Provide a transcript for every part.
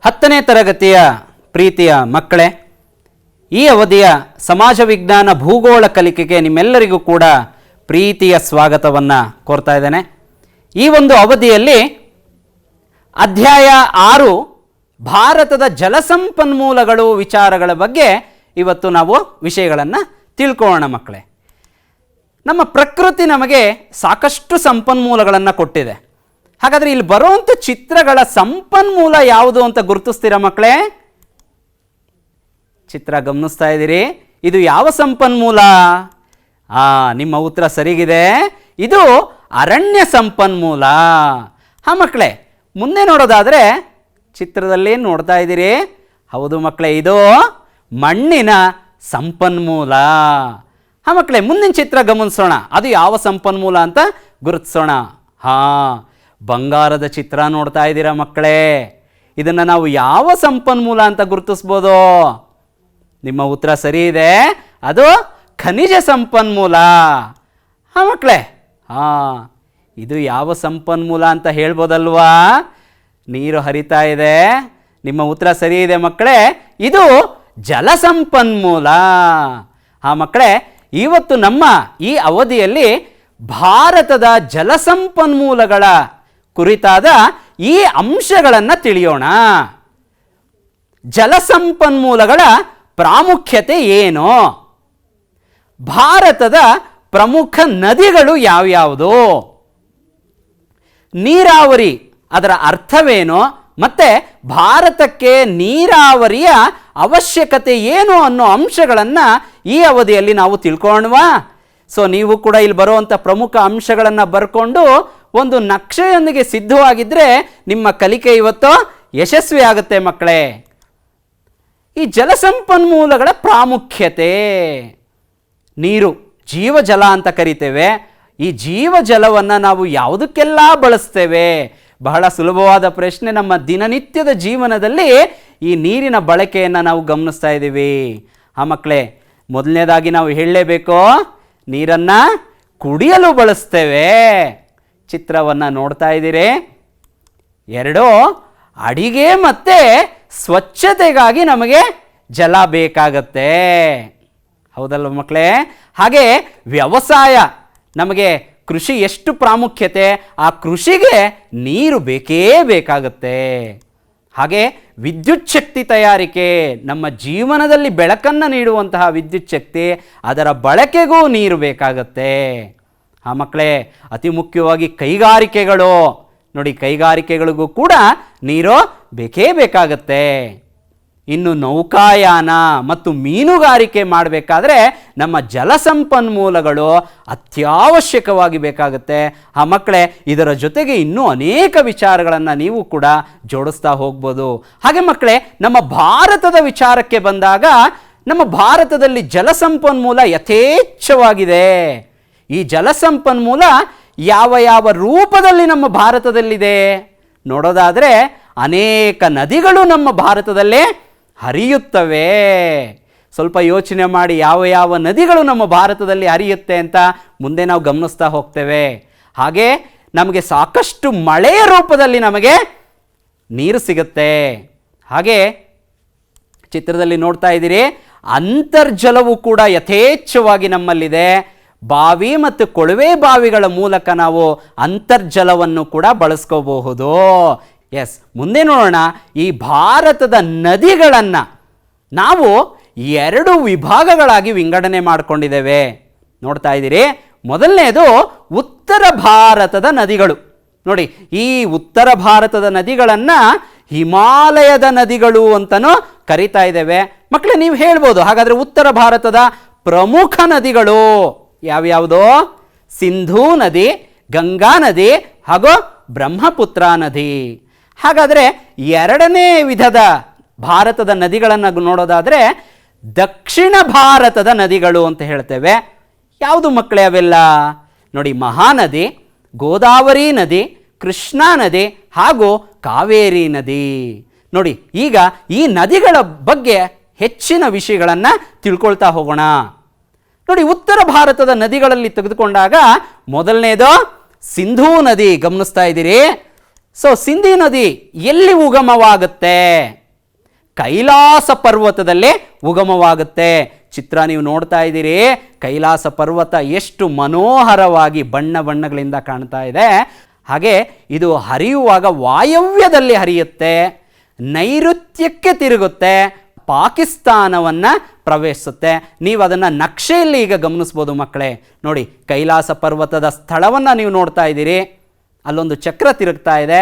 10ನೇ ತರಗತಿಯ ಪ್ರೀತಿಯ ಮಕ್ಕಳೇ, ಈ ಅವಧಿಯ ಸಮಾಜ ವಿಜ್ಞಾನ ಭೂಗೋಳ ಕಲಿಕೆಗೆ ನಿಮ್ಮೆಲ್ಲರಿಗೂ ಕೂಡ ಪ್ರೀತಿಯ ಸ್ವಾಗತವನ್ನು ಕೋರ್ತಾ ಇದ್ದೇನೆ. ಈ ಒಂದು ಅವಧಿಯಲ್ಲಿ ಅಧ್ಯಾಯ 6 ಭಾರತದ ಜಲಸಂಪನ್ಮೂಲಗಳು ವಿಚಾರಗಳ ಬಗ್ಗೆ ಇವತ್ತು ನಾವು ವಿಷಯಗಳನ್ನು ತಿಳ್ಕೊಳ್ಳೋಣ ಮಕ್ಕಳೇ. ನಮ್ಮ ಪ್ರಕೃತಿ ನಮಗೆ ಸಾಕಷ್ಟು ಸಂಪನ್ಮೂಲಗಳನ್ನು ಕೊಟ್ಟಿದೆ. ಹಾಗಾದರೆ ಇಲ್ಲಿ ಬರುವಂಥ ಚಿತ್ರಗಳ ಸಂಪನ್ಮೂಲ ಯಾವುದು ಅಂತ ಗುರುತಿಸ್ತೀರಾ ಮಕ್ಕಳೇ? ಚಿತ್ರ ಗಮನಿಸ್ತಾ ಇದ್ದೀರಿ? ಇದು ಯಾವ ಸಂಪನ್ಮೂಲ? ನಿಮ್ಮ ಉತ್ತರ ಸರಿಗಿದೆ, ಇದು ಅರಣ್ಯ ಸಂಪನ್ಮೂಲ. ಮಕ್ಕಳೇ, ಮುಂದೆ ನೋಡೋದಾದರೆ ಚಿತ್ರದಲ್ಲಿ ನೋಡ್ತಾ ಇದ್ದೀರಿ? ಹೌದು ಮಕ್ಕಳೇ, ಇದು ಮಣ್ಣಿನ ಸಂಪನ್ಮೂಲ. ಮಕ್ಕಳೇ, ಮುಂದಿನ ಚಿತ್ರ ಗಮನಿಸೋಣ, ಅದು ಯಾವ ಸಂಪನ್ಮೂಲ ಅಂತ ಗುರುತಿಸೋಣ. ಬಂಗಾರದ ಚಿತ್ರ ನೋಡ್ತಾ ಇದ್ದೀರಾ ಮಕ್ಕಳೇ? ಇದನ್ನು ನಾವು ಯಾವ ಸಂಪನ್ಮೂಲ ಅಂತ ಗುರುತಿಸ್ಬೋದು? ನಿಮ್ಮ ಉತ್ತರ ಸರಿ ಇದೆ, ಅದು ಖನಿಜ ಸಂಪನ್ಮೂಲ. ಮಕ್ಕಳೇ, ಇದು ಯಾವ ಸಂಪನ್ಮೂಲ ಅಂತ ಹೇಳ್ಬೋದಲ್ವಾ? ನೀರು ಹರಿತಾ ಇದೆ. ನಿಮ್ಮ ಉತ್ತರ ಸರಿ ಇದೆ ಮಕ್ಕಳೇ, ಇದು ಜಲ ಸಂಪನ್ಮೂಲ. ಮಕ್ಕಳೇ, ಇವತ್ತು ನಮ್ಮ ಈ ಅವಧಿಯಲ್ಲಿ ಭಾರತದ ಜಲಸಂಪನ್ಮೂಲಗಳ ಕುರಿತಾದ ಈ ಅಂಶಗಳನ್ನು ತಿಳಿಯೋಣ. ಜಲಸಂಪನ್ಮೂಲಗಳ ಪ್ರಾಮುಖ್ಯತೆ ಏನು? ಭಾರತದ ಪ್ರಮುಖ ನದಿಗಳು ಯಾವ್ಯಾವುದು? ನೀರಾವರಿ ಅದರ ಅರ್ಥವೇನು? ಮತ್ತೆ ಭಾರತಕ್ಕೆ ನೀರಾವರಿಯ ಅವಶ್ಯಕತೆ ಏನು ಅನ್ನೋ ಅಂಶಗಳನ್ನು ಈ ಅವಧಿಯಲ್ಲಿ ನಾವು ತಿಳ್ಕೊಳ್ಳೋಣವಾ? ನೀವು ಕೂಡ ಇಲ್ಲಿ ಬರುವಂಥ ಪ್ರಮುಖ ಅಂಶಗಳನ್ನು ಬರ್ಕೊಂಡು ಒಂದು ನಕ್ಷೆಯೊಂದಿಗೆ ಸಿದ್ಧವಾಗಿದ್ದರೆ ನಿಮ್ಮ ಕಲಿಕೆ ಇವತ್ತು ಯಶಸ್ವಿ ಆಗುತ್ತೆ ಮಕ್ಕಳೇ. ಈ ಜಲಸಂಪನ್ಮೂಲಗಳ ಪ್ರಾಮುಖ್ಯತೆ. ನೀರು ಜೀವಜಲ ಅಂತ ಕರಿತೇವೆ. ಈ ಜೀವಜಲವನ್ನು ನಾವು ಯಾವುದಕ್ಕೆಲ್ಲ ಬಳಸ್ತೇವೆ? ಬಹಳ ಸುಲಭವಾದ ಪ್ರಶ್ನೆ. ನಮ್ಮ ದಿನನಿತ್ಯದ ಜೀವನದಲ್ಲಿ ಈ ನೀರಿನ ಬಳಕೆಯನ್ನು ನಾವು ಗಮನಿಸ್ತಾ ಇದ್ದೀವಿ. ಮಕ್ಕಳೇ, ಮೊದಲನೇದಾಗಿ ನಾವು ಹೇಳಲೇಬೇಕು, ನೀರನ್ನು ಕುಡಿಯಲು ಬಳಸ್ತೇವೆ. ಚಿತ್ರವನ್ನು ನೋಡ್ತಾ ಇದ್ದೀರಿ? 2, ಅಡಿಗೆ ಮತ್ತು ಸ್ವಚ್ಛತೆಗಾಗಿ ನಮಗೆ ಜಲ ಬೇಕಾಗತ್ತೆ. ಹೌದಲ್ವ ಮಕ್ಕಳೇ? ಹಾಗೆ ವ್ಯವಸಾಯ, ನಮಗೆ ಕೃಷಿ ಎಷ್ಟು ಪ್ರಾಮುಖ್ಯತೆ, ಆ ಕೃಷಿಗೆ ನೀರು ಬೇಕೇ ಬೇಕಾಗುತ್ತೆ. ಹಾಗೆ ವಿದ್ಯುತ್ ಶಕ್ತಿ ತಯಾರಿಕೆ, ನಮ್ಮ ಜೀವನದಲ್ಲಿ ಬೆಳಕನ್ನು ನೀಡುವಂತಹ ವಿದ್ಯುತ್ ಶಕ್ತಿ, ಅದರ ಬಳಕೆಗೂ ನೀರು ಬೇಕಾಗತ್ತೆ. ಮಕ್ಕಳೇ, ಅತಿ ಮುಖ್ಯವಾಗಿ ಕೈಗಾರಿಕೆಗಳು ನೋಡಿ, ಕೈಗಾರಿಕೆಗಳಿಗೂ ಕೂಡ ನೀರು ಬೇಕೇ ಬೇಕಾಗತ್ತೆ. ಇನ್ನು ನೌಕಾಯಾನ ಮತ್ತು ಮೀನುಗಾರಿಕೆ ಮಾಡಬೇಕಾದ್ರೆ ನಮ್ಮ ಜಲಸಂಪನ್ಮೂಲಗಳು ಅತ್ಯವಶ್ಯಕವಾಗಿ ಬೇಕಾಗುತ್ತೆ. ಮಕ್ಕಳೇ, ಇದರ ಜೊತೆಗೆ ಇನ್ನೂ ಅನೇಕ ವಿಚಾರಗಳನ್ನು ನೀವು ಕೂಡ ಜೋಡಿಸ್ತಾ ಹೋಗ್ಬೋದು. ಹಾಗೆ ಮಕ್ಕಳೇ, ನಮ್ಮ ಭಾರತದ ವಿಚಾರಕ್ಕೆ ಬಂದಾಗ ನಮ್ಮ ಭಾರತದಲ್ಲಿ ಜಲಸಂಪನ್ಮೂಲ ಯಥೇಚ್ಛವಾಗಿದೆ. ಈ ಜಲಸಂಪನ್ಮೂಲ ಯಾವ ಯಾವ ರೂಪದಲ್ಲಿ ನಮ್ಮ ಭಾರತದಲ್ಲಿದೆ ನೋಡೋದಾದರೆ, ಅನೇಕ ನದಿಗಳು ನಮ್ಮ ಭಾರತದಲ್ಲೇ ಹರಿಯುತ್ತವೆ. ಸ್ವಲ್ಪ ಯೋಚನೆ ಮಾಡಿ, ಯಾವ ಯಾವ ನದಿಗಳು ನಮ್ಮ ಭಾರತದಲ್ಲಿ ಹರಿಯುತ್ತೆ ಅಂತ ಮುಂದೆ ನಾವು ಗಮನಿಸ್ತಾ ಹೋಗ್ತೇವೆ. ಹಾಗೆ ನಮಗೆ ಸಾಕಷ್ಟು ಮಳೆಯ ರೂಪದಲ್ಲಿ ನಮಗೆ ನೀರು ಸಿಗುತ್ತೆ. ಹಾಗೆ ಚಿತ್ರದಲ್ಲಿ ನೋಡ್ತಾ ಇದ್ದೀರಿ, ಅಂತರ್ಜಲವು ಕೂಡ ಯಥೇಚ್ಛವಾಗಿ ನಮ್ಮಲ್ಲಿದೆ. ಬಾವಿ ಮತ್ತು ಕೊಳವೆ ಬಾವಿಗಳ ಮೂಲಕ ನಾವು ಅಂತರ್ಜಲವನ್ನು ಕೂಡ ಬಳಸ್ಕೋಬಹುದು. ಮುಂದೆ ನೋಡೋಣ. ಈ ಭಾರತದ ನದಿಗಳನ್ನು ನಾವು 2 ವಿಭಾಗಗಳಾಗಿ ವಿಂಗಡಣೆ ಮಾಡಿಕೊಂಡಿದ್ದೇವೆ. ನೋಡ್ತಾ ಇದ್ದೀರಿ? ಮೊದಲನೇದು ಉತ್ತರ ಭಾರತದ ನದಿಗಳು. ನೋಡಿ, ಈ ಉತ್ತರ ಭಾರತದ ನದಿಗಳನ್ನು ಹಿಮಾಲಯದ ನದಿಗಳು ಅಂತಲೂ ಕರಿತಾ ಇದ್ದೇವೆ. ಮಕ್ಕಳೇ, ನೀವು ಹೇಳ್ಬೋದು, ಹಾಗಾದರೆ ಉತ್ತರ ಭಾರತದ ಪ್ರಮುಖ ನದಿಗಳು ಯಾವ್ಯಾವುದು? ಸಿಂಧೂ ನದಿ, ಗಂಗಾ ನದಿ ಹಾಗೂ ಬ್ರಹ್ಮಪುತ್ರ ನದಿ. ಹಾಗಾದರೆ 2ನೇ ವಿಧದ ಭಾರತದ ನದಿಗಳನ್ನು ನೋಡೋದಾದರೆ ದಕ್ಷಿಣ ಭಾರತದ ನದಿಗಳು ಅಂತ ಹೇಳ್ತೇವೆ. ಯಾವುದು ಮಕ್ಕಳೇ ಅವೆಲ್ಲ? ನೋಡಿ, ಮಹಾನದಿ, ಗೋದಾವರಿ ನದಿ, ಕೃಷ್ಣಾ ನದಿ ಹಾಗೂ ಕಾವೇರಿ ನದಿ. ನೋಡಿ, ಈಗ ಈ ನದಿಗಳ ಬಗ್ಗೆ ಹೆಚ್ಚಿನ ವಿಷಯಗಳನ್ನು ತಿಳ್ಕೊಳ್ತಾ ಹೋಗೋಣ. ನೋಡಿ, ಉತ್ತರ ಭಾರತದ ನದಿಗಳಲ್ಲಿ ತೆಗೆದುಕೊಂಡಾಗ ಮೊದಲನೇದು ಸಿಂಧೂ ನದಿ. ಗಮನಿಸ್ತಾ ಇದ್ದೀರಿ? ಸಿಂಧೂ ನದಿ ಎಲ್ಲಿ ಉಗಮವಾಗುತ್ತೆ? ಕೈಲಾಸ ಪರ್ವತದಲ್ಲೇ ಉಗಮವಾಗುತ್ತೆ. ಚಿತ್ರ ನೀವು ನೋಡ್ತಾ ಇದ್ದೀರಿ, ಕೈಲಾಸ ಪರ್ವತ ಎಷ್ಟು ಮನೋಹರವಾಗಿ ಬಣ್ಣ ಬಣ್ಣಗಳಿಂದ ಕಾಣ್ತಾ ಇದೆ. ಹಾಗೆ ಇದು ಹರಿಯುವಾಗ ವಾಯವ್ಯದಲ್ಲಿ ಹರಿಯುತ್ತೆ, ನೈಋತ್ಯಕ್ಕೆ ತಿರುಗುತ್ತೆ, ಪಾಕಿಸ್ತಾನವನ್ನು ಪ್ರವೇಶಿಸುತ್ತೆ. ನೀವು ಅದನ್ನು ನಕ್ಷೆಯಲ್ಲಿ ಈಗ ಗಮನಿಸ್ಬೋದು ಮಕ್ಕಳೇ. ನೋಡಿ, ಕೈಲಾಸ ಪರ್ವತದ ಸ್ಥಳವನ್ನು ನೀವು ನೋಡ್ತಾ ಇದ್ದೀರಿ, ಅಲ್ಲೊಂದು ಚಕ್ರ ತಿರುಗ್ತಾ ಇದೆ.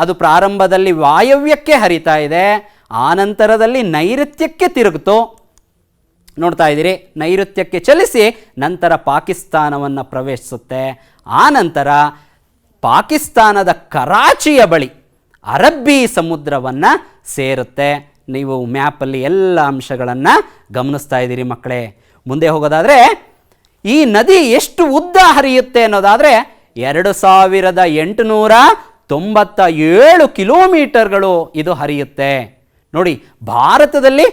ಅದು ಪ್ರಾರಂಭದಲ್ಲಿ ವಾಯವ್ಯಕ್ಕೆ ಹರಿತಾ ಇದೆ, ಆನಂತರದಲ್ಲಿ ನೈಋತ್ಯಕ್ಕೆ ತಿರುಗಿತು. ನೋಡ್ತಾ ಇದ್ದೀರಿ, ನೈಋತ್ಯಕ್ಕೆ ಚಲಿಸಿ ನಂತರ ಪಾಕಿಸ್ತಾನವನ್ನು ಪ್ರವೇಶಿಸುತ್ತೆ. ಆನಂತರ ಪಾಕಿಸ್ತಾನದ ಕರಾಚಿಯ ಬಳಿ ಅರಬ್ಬಿ ಸಮುದ್ರವನ್ನು ಸೇರುತ್ತೆ. ನೀವು ಮ್ಯಾಪಲ್ಲಿ ಎಲ್ಲ ಅಂಶಗಳನ್ನು ಗಮನಿಸ್ತಾ ಇದ್ದೀರಿ ಮಕ್ಕಳೇ. ಮುಂದೆ ಹೋಗೋದಾದರೆ ಈ ನದಿ ಎಷ್ಟು ಉದ್ದ ಹರಿಯುತ್ತೆ ಅನ್ನೋದಾದರೆ 2897 ಕಿಲೋಮೀಟರ್ಗಳು ಇದು ಹರಿಯುತ್ತೆ. ನೋಡಿ, ಭಾರತದಲ್ಲಿ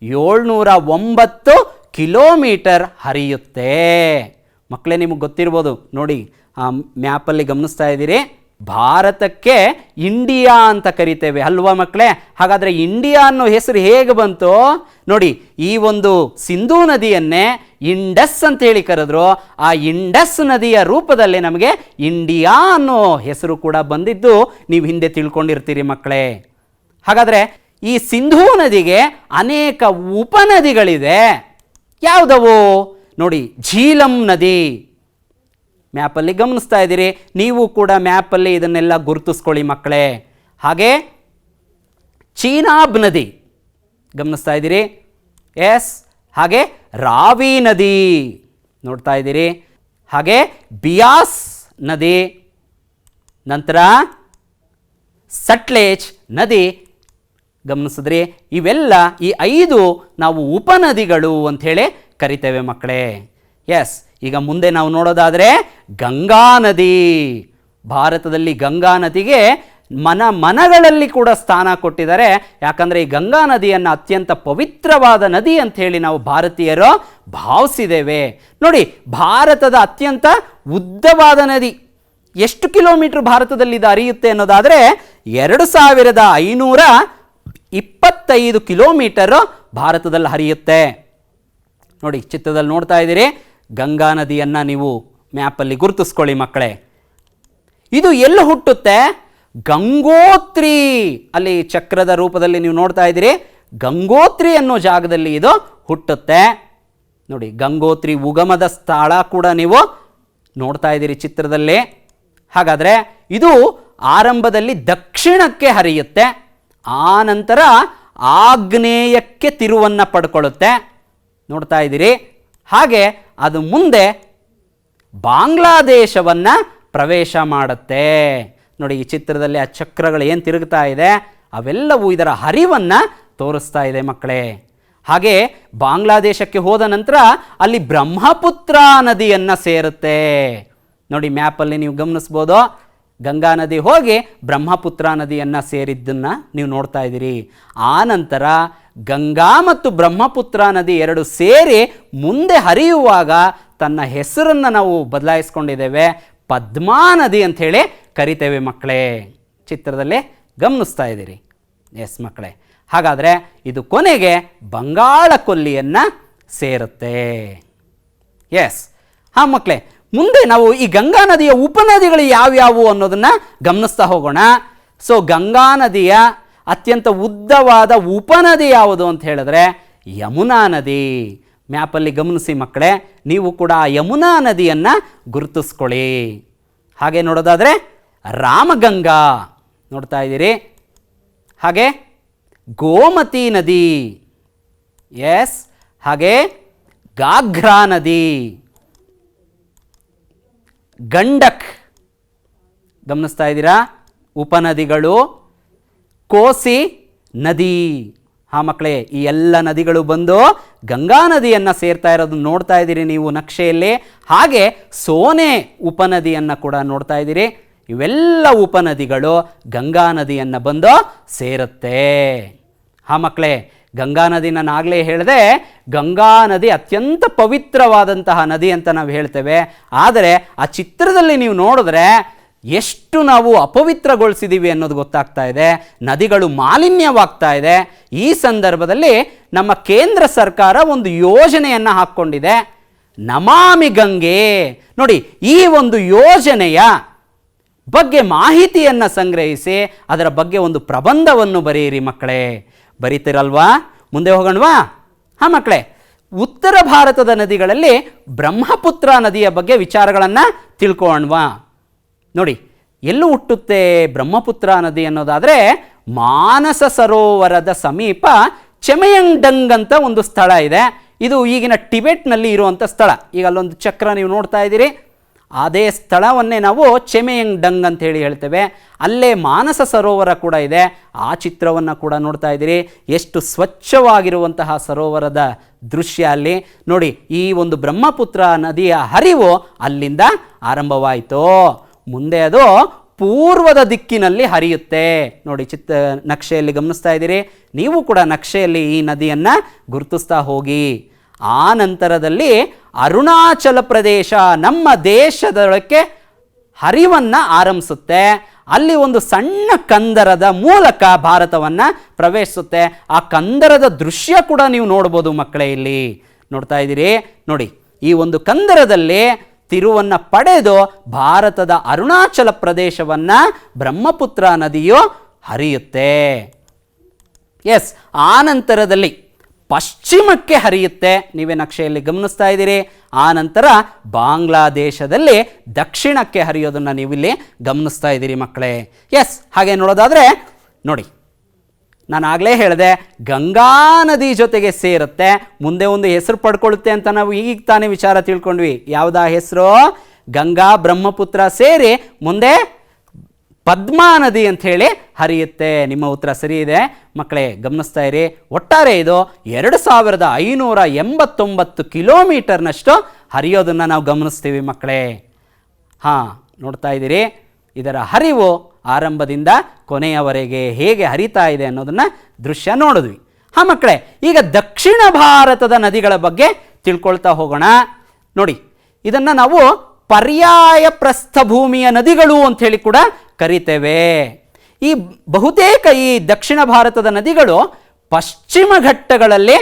709 ಕಿಲೋಮೀಟರ್ ಹರಿಯುತ್ತೆ. ಮಕ್ಕಳೇ, ನಿಮಗೆ ಗೊತ್ತಿರ್ಬೋದು ನೋಡಿ, ಆ ಮ್ಯಾಪಲ್ಲಿ ಗಮನಿಸ್ತಾ ಇದ್ದೀರಿ, ಭಾರತಕ್ಕೆ ಇಂಡಿಯಾ ಅಂತ ಕರಿತೇವೆ ಅಲ್ವಾ ಮಕ್ಕಳೇ? ಹಾಗಾದರೆ ಇಂಡಿಯಾ ಅನ್ನೋ ಹೆಸರು ಹೇಗೆ ಬಂತು ನೋಡಿ. ಈ ಒಂದು ಸಿಂಧೂ ನದಿಯನ್ನೇ ಇಂಡಸ್ ಅಂತ ಹೇಳಿ ಕರೆದ್ರು. ಆ ಇಂಡಸ್ ನದಿಯ ರೂಪದಲ್ಲಿ ನಮಗೆ ಇಂಡಿಯಾ ಅನ್ನೋ ಹೆಸರು ಕೂಡ ಬಂದಿದ್ದು ನೀವು ಹಿಂದೆ ತಿಳ್ಕೊಂಡಿರ್ತೀರಿ ಮಕ್ಕಳೇ. ಹಾಗಾದರೆ ಈ ಸಿಂಧೂ ನದಿಗೆ ಅನೇಕ ಉಪನದಿಗಳಿದೆ. ಯಾವುದವು ನೋಡಿ, ಝೀಲಂ ನದಿ. ಮ್ಯಾಪಲ್ಲಿ ಗಮನಿಸ್ತಾ ಇದ್ದೀರಿ, ನೀವು ಕೂಡ ಮ್ಯಾಪಲ್ಲಿ ಇದನ್ನೆಲ್ಲ ಗುರುತಿಸ್ಕೊಳ್ಳಿ ಮಕ್ಕಳೇ. ಹಾಗೆ ಚೀನಾಬ್ ನದಿ ಗಮನಿಸ್ತಾ ಇದ್ದೀರಿ, ಎಸ್. ಹಾಗೆ ರಾವಿ ನದಿ ನೋಡ್ತಾ ಇದ್ದೀರಿ, ಹಾಗೆ ಬಿಯಾಸ್ ನದಿ, ನಂತರ ಸಟ್ಲೇಜ್ ನದಿ ಗಮನಿಸಿದ್ರಿ. ಇವೆಲ್ಲ ಈ 5 ನಾವು ಉಪನದಿಗಳು ಅಂಥೇಳಿ ಕರಿತೇವೆ ಮಕ್ಕಳೇ. ಎಸ್, ಈಗ ಮುಂದೆ ನಾವು ನೋಡೋದಾದರೆ ಗಂಗಾ ನದಿ. ಭಾರತದಲ್ಲಿ ಗಂಗಾ ನದಿಗೆ ಮನಗಳಲ್ಲಿ ಕೂಡ ಸ್ಥಾನ ಕೊಟ್ಟಿದ್ದಾರೆ. ಯಾಕಂದರೆ ಈ ಗಂಗಾ ನದಿಯನ್ನು ಅತ್ಯಂತ ಪವಿತ್ರವಾದ ನದಿ ಅಂತ ಹೇಳಿ ನಾವು ಭಾರತೀಯರು ಭಾವಿಸಿದ್ದೇವೆ. ನೋಡಿ, ಭಾರತದ ಅತ್ಯಂತ ಉದ್ದವಾದ ನದಿ ಎಷ್ಟು ಕಿಲೋಮೀಟರ್ ಭಾರತದಲ್ಲಿ ಇದು ಹರಿಯುತ್ತೆ ಅನ್ನೋದಾದರೆ 2525 ಕಿಲೋಮೀಟರ್ ಭಾರತದಲ್ಲಿ ಹರಿಯುತ್ತೆ. ನೋಡಿ, ಚಿತ್ರದಲ್ಲಿ ನೋಡ್ತಾ ಇದ್ದೀರಿ, ಗಂಗಾ ನದಿಯನ್ನು ನೀವು ಮ್ಯಾಪಲ್ಲಿ ಗುರುತಿಸ್ಕೊಳ್ಳಿ ಮಕ್ಕಳೇ. ಇದು ಎಲ್ಲಿ ಹುಟ್ಟುತ್ತೆ? ಗಂಗೋತ್ರಿ, ಅಲ್ಲಿ ಚಕ್ರದ ರೂಪದಲ್ಲಿ ನೀವು ನೋಡ್ತಾ ಇದ್ದೀರಿ, ಗಂಗೋತ್ರಿ ಅನ್ನೋ ಜಾಗದಲ್ಲಿ ಇದು ಹುಟ್ಟುತ್ತೆ. ನೋಡಿ, ಗಂಗೋತ್ರಿ ಉಗಮದ ಸ್ಥಳ ಕೂಡ ನೀವು ನೋಡ್ತಾ ಇದ್ದೀರಿ ಚಿತ್ರದಲ್ಲಿ. ಹಾಗಾದರೆ ಇದು ಆರಂಭದಲ್ಲಿ ದಕ್ಷಿಣಕ್ಕೆ ಹರಿಯುತ್ತೆ, ಆನಂತರ ಆಗ್ನೇಯಕ್ಕೆ ತಿರುವನ್ನು ಪಡ್ಕೊಳ್ಳುತ್ತೆ. ನೋಡ್ತಾ ಇದ್ದೀರಿ. ಹಾಗೆ ಅದು ಮುಂದೆ ಬಾಂಗ್ಲಾದೇಶವನ್ನು ಪ್ರವೇಶ ಮಾಡುತ್ತೆ. ನೋಡಿ, ಈ ಚಿತ್ರದಲ್ಲಿ ಆ ಚಕ್ರಗಳು ಏನು ತಿರುಗ್ತಾ ಇದೆ ಅವೆಲ್ಲವೂ ಇದರ ಹರಿವನ್ನು ತೋರಿಸ್ತಾ ಇದೆ ಮಕ್ಕಳೇ. ಹಾಗೆ ಬಾಂಗ್ಲಾದೇಶಕ್ಕೆ ಹೋದ ನಂತರ ಅಲ್ಲಿ ಬ್ರಹ್ಮಪುತ್ರ ನದಿಯನ್ನು ಸೇರುತ್ತೆ. ನೋಡಿ, ಮ್ಯಾಪಲ್ಲಿ ನೀವು ಗಮನಿಸ್ಬೋದು, ಗಂಗಾ ನದಿ ಹೋಗಿ ಬ್ರಹ್ಮಪುತ್ರ ನದಿಯನ್ನು ಸೇರಿದ್ದನ್ನು ನೀವು ನೋಡ್ತಾ ಇದ್ದೀರಿ. ಆ ನಂತರ ಗಂಗಾ ಮತ್ತು ಬ್ರಹ್ಮಪುತ್ರ ನದಿ 2 ಸೇರಿ ಮುಂದೆ ಹರಿಯುವಾಗ ತನ್ನ ಹೆಸರನ್ನು ನಾವು ಬದಲಾಯಿಸ್ಕೊಂಡಿದ್ದೇವೆ, ಪದ್ಮಾ ನದಿ ಅಂಥೇಳಿ ಕರಿತೇವೆ ಮಕ್ಕಳೇ. ಚಿತ್ರದಲ್ಲಿ ಗಮನಿಸ್ತಾ ಇದ್ದೀರಿ. ಎಸ್ ಮಕ್ಕಳೇ, ಹಾಗಾದರೆ ಇದು ಕೊನೆಗೆ ಬಂಗಾಳ ಕೊಲ್ಲಿಯನ್ನು ಸೇರುತ್ತೆ. ಎಸ್, ಹಾಂ ಮಕ್ಕಳೇ, ಮುಂದೆ ನಾವು ಈ ಗಂಗಾ ನದಿಯ ಉಪನದಿಗಳು ಯಾವ್ಯಾವು ಅನ್ನೋದನ್ನು ಗಮನಿಸ್ತಾ ಹೋಗೋಣ. ಸೊ ಗಂಗಾ ನದಿಯ ಅತ್ಯಂತ ಉದ್ದವಾದ ಉಪನದಿ ಯಾವುದು ಅಂತ ಹೇಳಿದ್ರೆ ಯಮುನಾ ನದಿ. ಮ್ಯಾಪಲ್ಲಿ ಗಮನಿಸಿ ಮಕ್ಕಳೇ, ನೀವು ಕೂಡ ಆ ಯಮುನಾ ನದಿಯನ್ನು ಗುರುತಿಸ್ಕೊಳ್ಳಿ. ಹಾಗೆ ನೋಡೋದಾದರೆ ರಾಮಗಂಗಾ ನೋಡ್ತಾ ಇದ್ದೀರಿ, ಹಾಗೆ ಗೋಮತಿ ನದಿ, ಎಸ್, ಹಾಗೆ ಗಾಘ್ರಾ ನದಿ, ಗಂಡಕ್ ಗಮನಿಸ್ತಾ ಇದ್ದೀರಾ ಉಪನದಿಗಳು, ಕೋಸಿ ನದಿ. ಹಾಂ ಮಕ್ಕಳೇ, ಈ ಎಲ್ಲ ನದಿಗಳು ಬಂದು ಗಂಗಾ ನದಿಯನ್ನು ಸೇರ್ತಾ ಇರೋದನ್ನು ನೋಡ್ತಾ ಇದ್ದೀರಿ ನೀವು ನಕ್ಷೆಯಲ್ಲಿ. ಹಾಗೆ ಸೋನೆ ಉಪನದಿಯನ್ನು ಕೂಡ ನೋಡ್ತಾ ಇದ್ದೀರಿ. ಇವೆಲ್ಲ ಉಪನದಿಗಳು ಗಂಗಾ ನದಿಯನ್ನು ಬಂದು ಸೇರುತ್ತೆ. ಹಾಂ ಮಕ್ಕಳೇ, ಗಂಗಾ ನದಿ ನಾನು ಆಗಲೇ ಹೇಳಿದೆ, ಗಂಗಾ ನದಿ ಅತ್ಯಂತ ಪವಿತ್ರವಾದಂತಹ ನದಿ ಅಂತ ನಾವು ಹೇಳ್ತೇವೆ. ಆದರೆ ಆ ಚಿತ್ರದಲ್ಲಿ ನೀವು ನೋಡಿದ್ರೆ ಎಷ್ಟು ನಾವು ಅಪವಿತ್ರಗೊಳಿಸಿದ್ದೀವಿ ಅನ್ನೋದು ಗೊತ್ತಾಗ್ತಾ ಇದೆ. ನದಿಗಳು ಮಾಲಿನ್ಯವಾಗ್ತಾ ಇದೆ. ಈ ಸಂದರ್ಭದಲ್ಲಿ ನಮ್ಮ ಕೇಂದ್ರ ಸರ್ಕಾರ ಒಂದು ಯೋಜನೆಯನ್ನು ಹಾಕ್ಕೊಂಡಿದೆ, ನಮಾಮಿ ಗಂಗೆ. ನೋಡಿ, ಈ ಒಂದು ಯೋಜನೆಯ ಬಗ್ಗೆ ಮಾಹಿತಿಯನ್ನು ಸಂಗ್ರಹಿಸಿ ಅದರ ಬಗ್ಗೆ ಒಂದು ಪ್ರಬಂಧವನ್ನು ಬರೆಯಿರಿ ಮಕ್ಕಳೇ. ಬರೀತಿರಲ್ವಾ? ಮುಂದೆ ಹೋಗೋಣವಾ? ಹಾಂ ಮಕ್ಕಳೇ, ಉತ್ತರ ಭಾರತದ ನದಿಗಳಲ್ಲಿ ಬ್ರಹ್ಮಪುತ್ರ ನದಿಯ ಬಗ್ಗೆ ವಿಚಾರಗಳನ್ನು ತಿಳ್ಕೊಳ್ಳೋಣವಾ? ನೋಡಿ, ಎಲ್ಲೂ ಹುಟ್ಟುತ್ತೆ ಬ್ರಹ್ಮಪುತ್ರ ನದಿ ಅನ್ನೋದಾದರೆ ಮಾನಸ ಸರೋವರದ ಸಮೀಪ ಚೆಮಯಂಗ್ಡಂಗ್ ಅಂತ ಒಂದು ಸ್ಥಳ ಇದೆ. ಇದು ಈಗಿನ ಟಿಬೆಟ್ನಲ್ಲಿ ಇರುವಂಥ ಸ್ಥಳ. ಈಗ ಅಲ್ಲೊಂದು ಚಕ್ರ ನೀವು ನೋಡ್ತಾ ಇದ್ದೀರಿ, ಅದೇ ಸ್ಥಳವನ್ನೇ ನಾವು ಚೆಮಯಂಗ್ಡಂಗ್ ಅಂತ ಹೇಳಿ ಹೇಳ್ತೇವೆ. ಅಲ್ಲೇ ಮಾನಸ ಸರೋವರ ಕೂಡ ಇದೆ. ಆ ಚಿತ್ರವನ್ನು ಕೂಡ ನೋಡ್ತಾ ಇದ್ದೀರಿ. ಎಷ್ಟು ಸ್ವಚ್ಛವಾಗಿರುವಂತಹ ಸರೋವರದ ದೃಶ್ಯ ಅಲ್ಲಿ ನೋಡಿ. ಈ ಒಂದು ಬ್ರಹ್ಮಪುತ್ರ ನದಿಯ ಹರಿವು ಅಲ್ಲಿಂದ ಆರಂಭವಾಯಿತು. ಮುಂದೆ ಅದು ಪೂರ್ವದ ದಿಕ್ಕಿನಲ್ಲಿ ಹರಿಯುತ್ತೆ. ನೋಡಿ, ನಕ್ಷೆಯಲ್ಲಿ ಗಮನಿಸ್ತಾ ಇದ್ದೀರಿ. ನೀವು ಕೂಡ ನಕ್ಷೆಯಲ್ಲಿ ಈ ನದಿಯನ್ನು ಗುರುತಿಸ್ತಾ ಹೋಗಿ. ಆ ನಂತರದಲ್ಲಿ ಅರುಣಾಚಲ ಪ್ರದೇಶ ನಮ್ಮ ದೇಶದೊಳಕ್ಕೆ ಹರಿವನ್ನು ಆರಂಭಿಸುತ್ತೆ. ಅಲ್ಲಿ ಒಂದು ಸಣ್ಣ ಕಂದರದ ಮೂಲಕ ಭಾರತವನ್ನು ಪ್ರವೇಶಿಸುತ್ತೆ. ಆ ಕಂದರದ ದೃಶ್ಯ ಕೂಡ ನೀವು ನೋಡ್ಬೋದು ಮಕ್ಕಳೇ. ಇಲ್ಲಿ ನೋಡ್ತಾ ಇದ್ದೀರಿ. ನೋಡಿ, ಈ ಒಂದು ಕಂದರದಲ್ಲಿ ತಿರುವನ್ನು ಪಡೆದು ಭಾರತದ ಅರುಣಾಚಲ ಪ್ರದೇಶವನ್ನು ಬ್ರಹ್ಮಪುತ್ರ ನದಿಯು ಹರಿಯುತ್ತೆ. ಎಸ್, ಆ ನಂತರದಲ್ಲಿ ಪಶ್ಚಿಮಕ್ಕೆ ಹರಿಯುತ್ತೆ. ನೀವೇ ನಕ್ಷೆಯಲ್ಲಿ ಗಮನಿಸ್ತಾ ಇದ್ದೀರಿ. ಆ ನಂತರ ಬಾಂಗ್ಲಾದೇಶದಲ್ಲಿ ದಕ್ಷಿಣಕ್ಕೆ ಹರಿಯೋದನ್ನು ನೀವಿಲ್ಲಿ ಗಮನಿಸ್ತಾ ಇದ್ದೀರಿ ಮಕ್ಕಳೇ. ಎಸ್, ಹಾಗೆ ನೋಡೋದಾದರೆ ನೋಡಿ, ನಾನು ಆಗಲೇ ಹೇಳಿದೆ ಗಂಗಾ ನದಿ ಜೊತೆಗೆ ಸೇರುತ್ತೆ, ಮುಂದೆ ಒಂದು ಹೆಸರು ಪಡ್ಕೊಳ್ಳುತ್ತೆ ಅಂತ ನಾವು ಈಗ ತಾನೇ ವಿಚಾರ ತಿಳ್ಕೊಂಡ್ವಿ. ಯಾವುದಾ ಹೆಸರು? ಗಂಗಾ ಬ್ರಹ್ಮಪುತ್ರ ಸೇರಿ ಮುಂದೆ ಪದ್ಮಾ ನದಿ ಅಂತ ಹೇಳಿ ಹರಿಯುತ್ತೆ. ನಿಮ್ಮ ಉತ್ತರ ಸರಿ ಇದೆ ಮಕ್ಕಳೇ, ಗಮನಿಸ್ತಾ ಇರಿ. ಒಟ್ಟಾರೆ ಇದು 2589 ಕಿಲೋಮೀಟರ್ನಷ್ಟು ಹರಿಯೋದನ್ನು ನಾವು ಗಮನಿಸ್ತೀವಿ ಮಕ್ಕಳೇ. ಹಾಂ, ನೋಡ್ತಾ ಇದ್ದೀರಿ. ಇದರ ಹರಿವು ಆರಂಭದಿಂದ ಕೊನೆಯವರೆಗೆ ಹೇಗೆ ಹರಿತಾ ಇದೆ ಅನ್ನೋದನ್ನು ದೃಶ್ಯ ನೋಡಿದ್ವಿ. ಹಾಂ ಮಕ್ಕಳೇ, ಈಗ ದಕ್ಷಿಣ ಭಾರತದ ನದಿಗಳ ಬಗ್ಗೆ ತಿಳ್ಕೊಳ್ತಾ ಹೋಗೋಣ. ನೋಡಿ, ಇದನ್ನು ನಾವು ಪರ್ಯಾಯ ಪ್ರಸ್ಥಭೂಮಿಯ ನದಿಗಳು ಅಂತ ಹೇಳಿ ಕೂಡ ಕರಿತೇವೆ. ಈ ಬಹುತೇಕ ಈ ದಕ್ಷಿಣ ಭಾರತದ ನದಿಗಳು ಪಶ್ಚಿಮ ಘಟ್ಟಗಳಲ್ಲಿ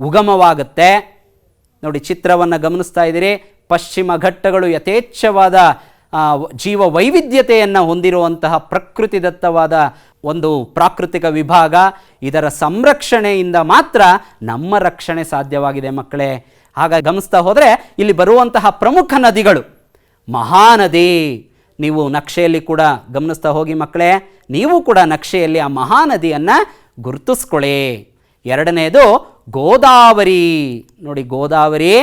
ಉಗಮವಾಗುತ್ತೆ. ನೋಡಿ, ಚಿತ್ರವನ್ನು ಗಮನಿಸ್ತಾ ಇದ್ದೀರಿ. ಪಶ್ಚಿಮ ಘಟ್ಟಗಳು ಯಥೇಚ್ಛವಾದ ಜೀವ ವೈವಿಧ್ಯತೆಯನ್ನು ಹೊಂದಿರುವಂತಹ ಪ್ರಕೃತಿದತ್ತವಾದ ಒಂದು ಪ್ರಾಕೃತಿಕ ವಿಭಾಗ. ಇದರ ಸಂರಕ್ಷಣೆಯಿಂದ ಮಾತ್ರ ನಮ್ಮ ರಕ್ಷಣೆ ಸಾಧ್ಯವಾಗಿದೆ ಮಕ್ಕಳೇ. ಹಾಗಾಗಿ ಗಮನಿಸ್ತಾ ಹೋದರೆ ಇಲ್ಲಿ ಬರುವಂತಹ ಪ್ರಮುಖ ನದಿಗಳು ಮಹಾನದಿ. ನೀವು ನಕ್ಷೆಯಲ್ಲಿ ಕೂಡ ಗಮನಿಸ್ತಾ ಹೋಗಿ ಮಕ್ಕಳೇ. ನೀವು ಕೂಡ ನಕ್ಷೆಯಲ್ಲಿ ಆ ಮಹಾನದಿಯನ್ನು ಗುರುತಿಸ್ಕೊಳ್ಳಿ. ಎರಡನೆಯದು ಗೋದಾವರಿ. ನೋಡಿ, ಗೋದಾವರಿ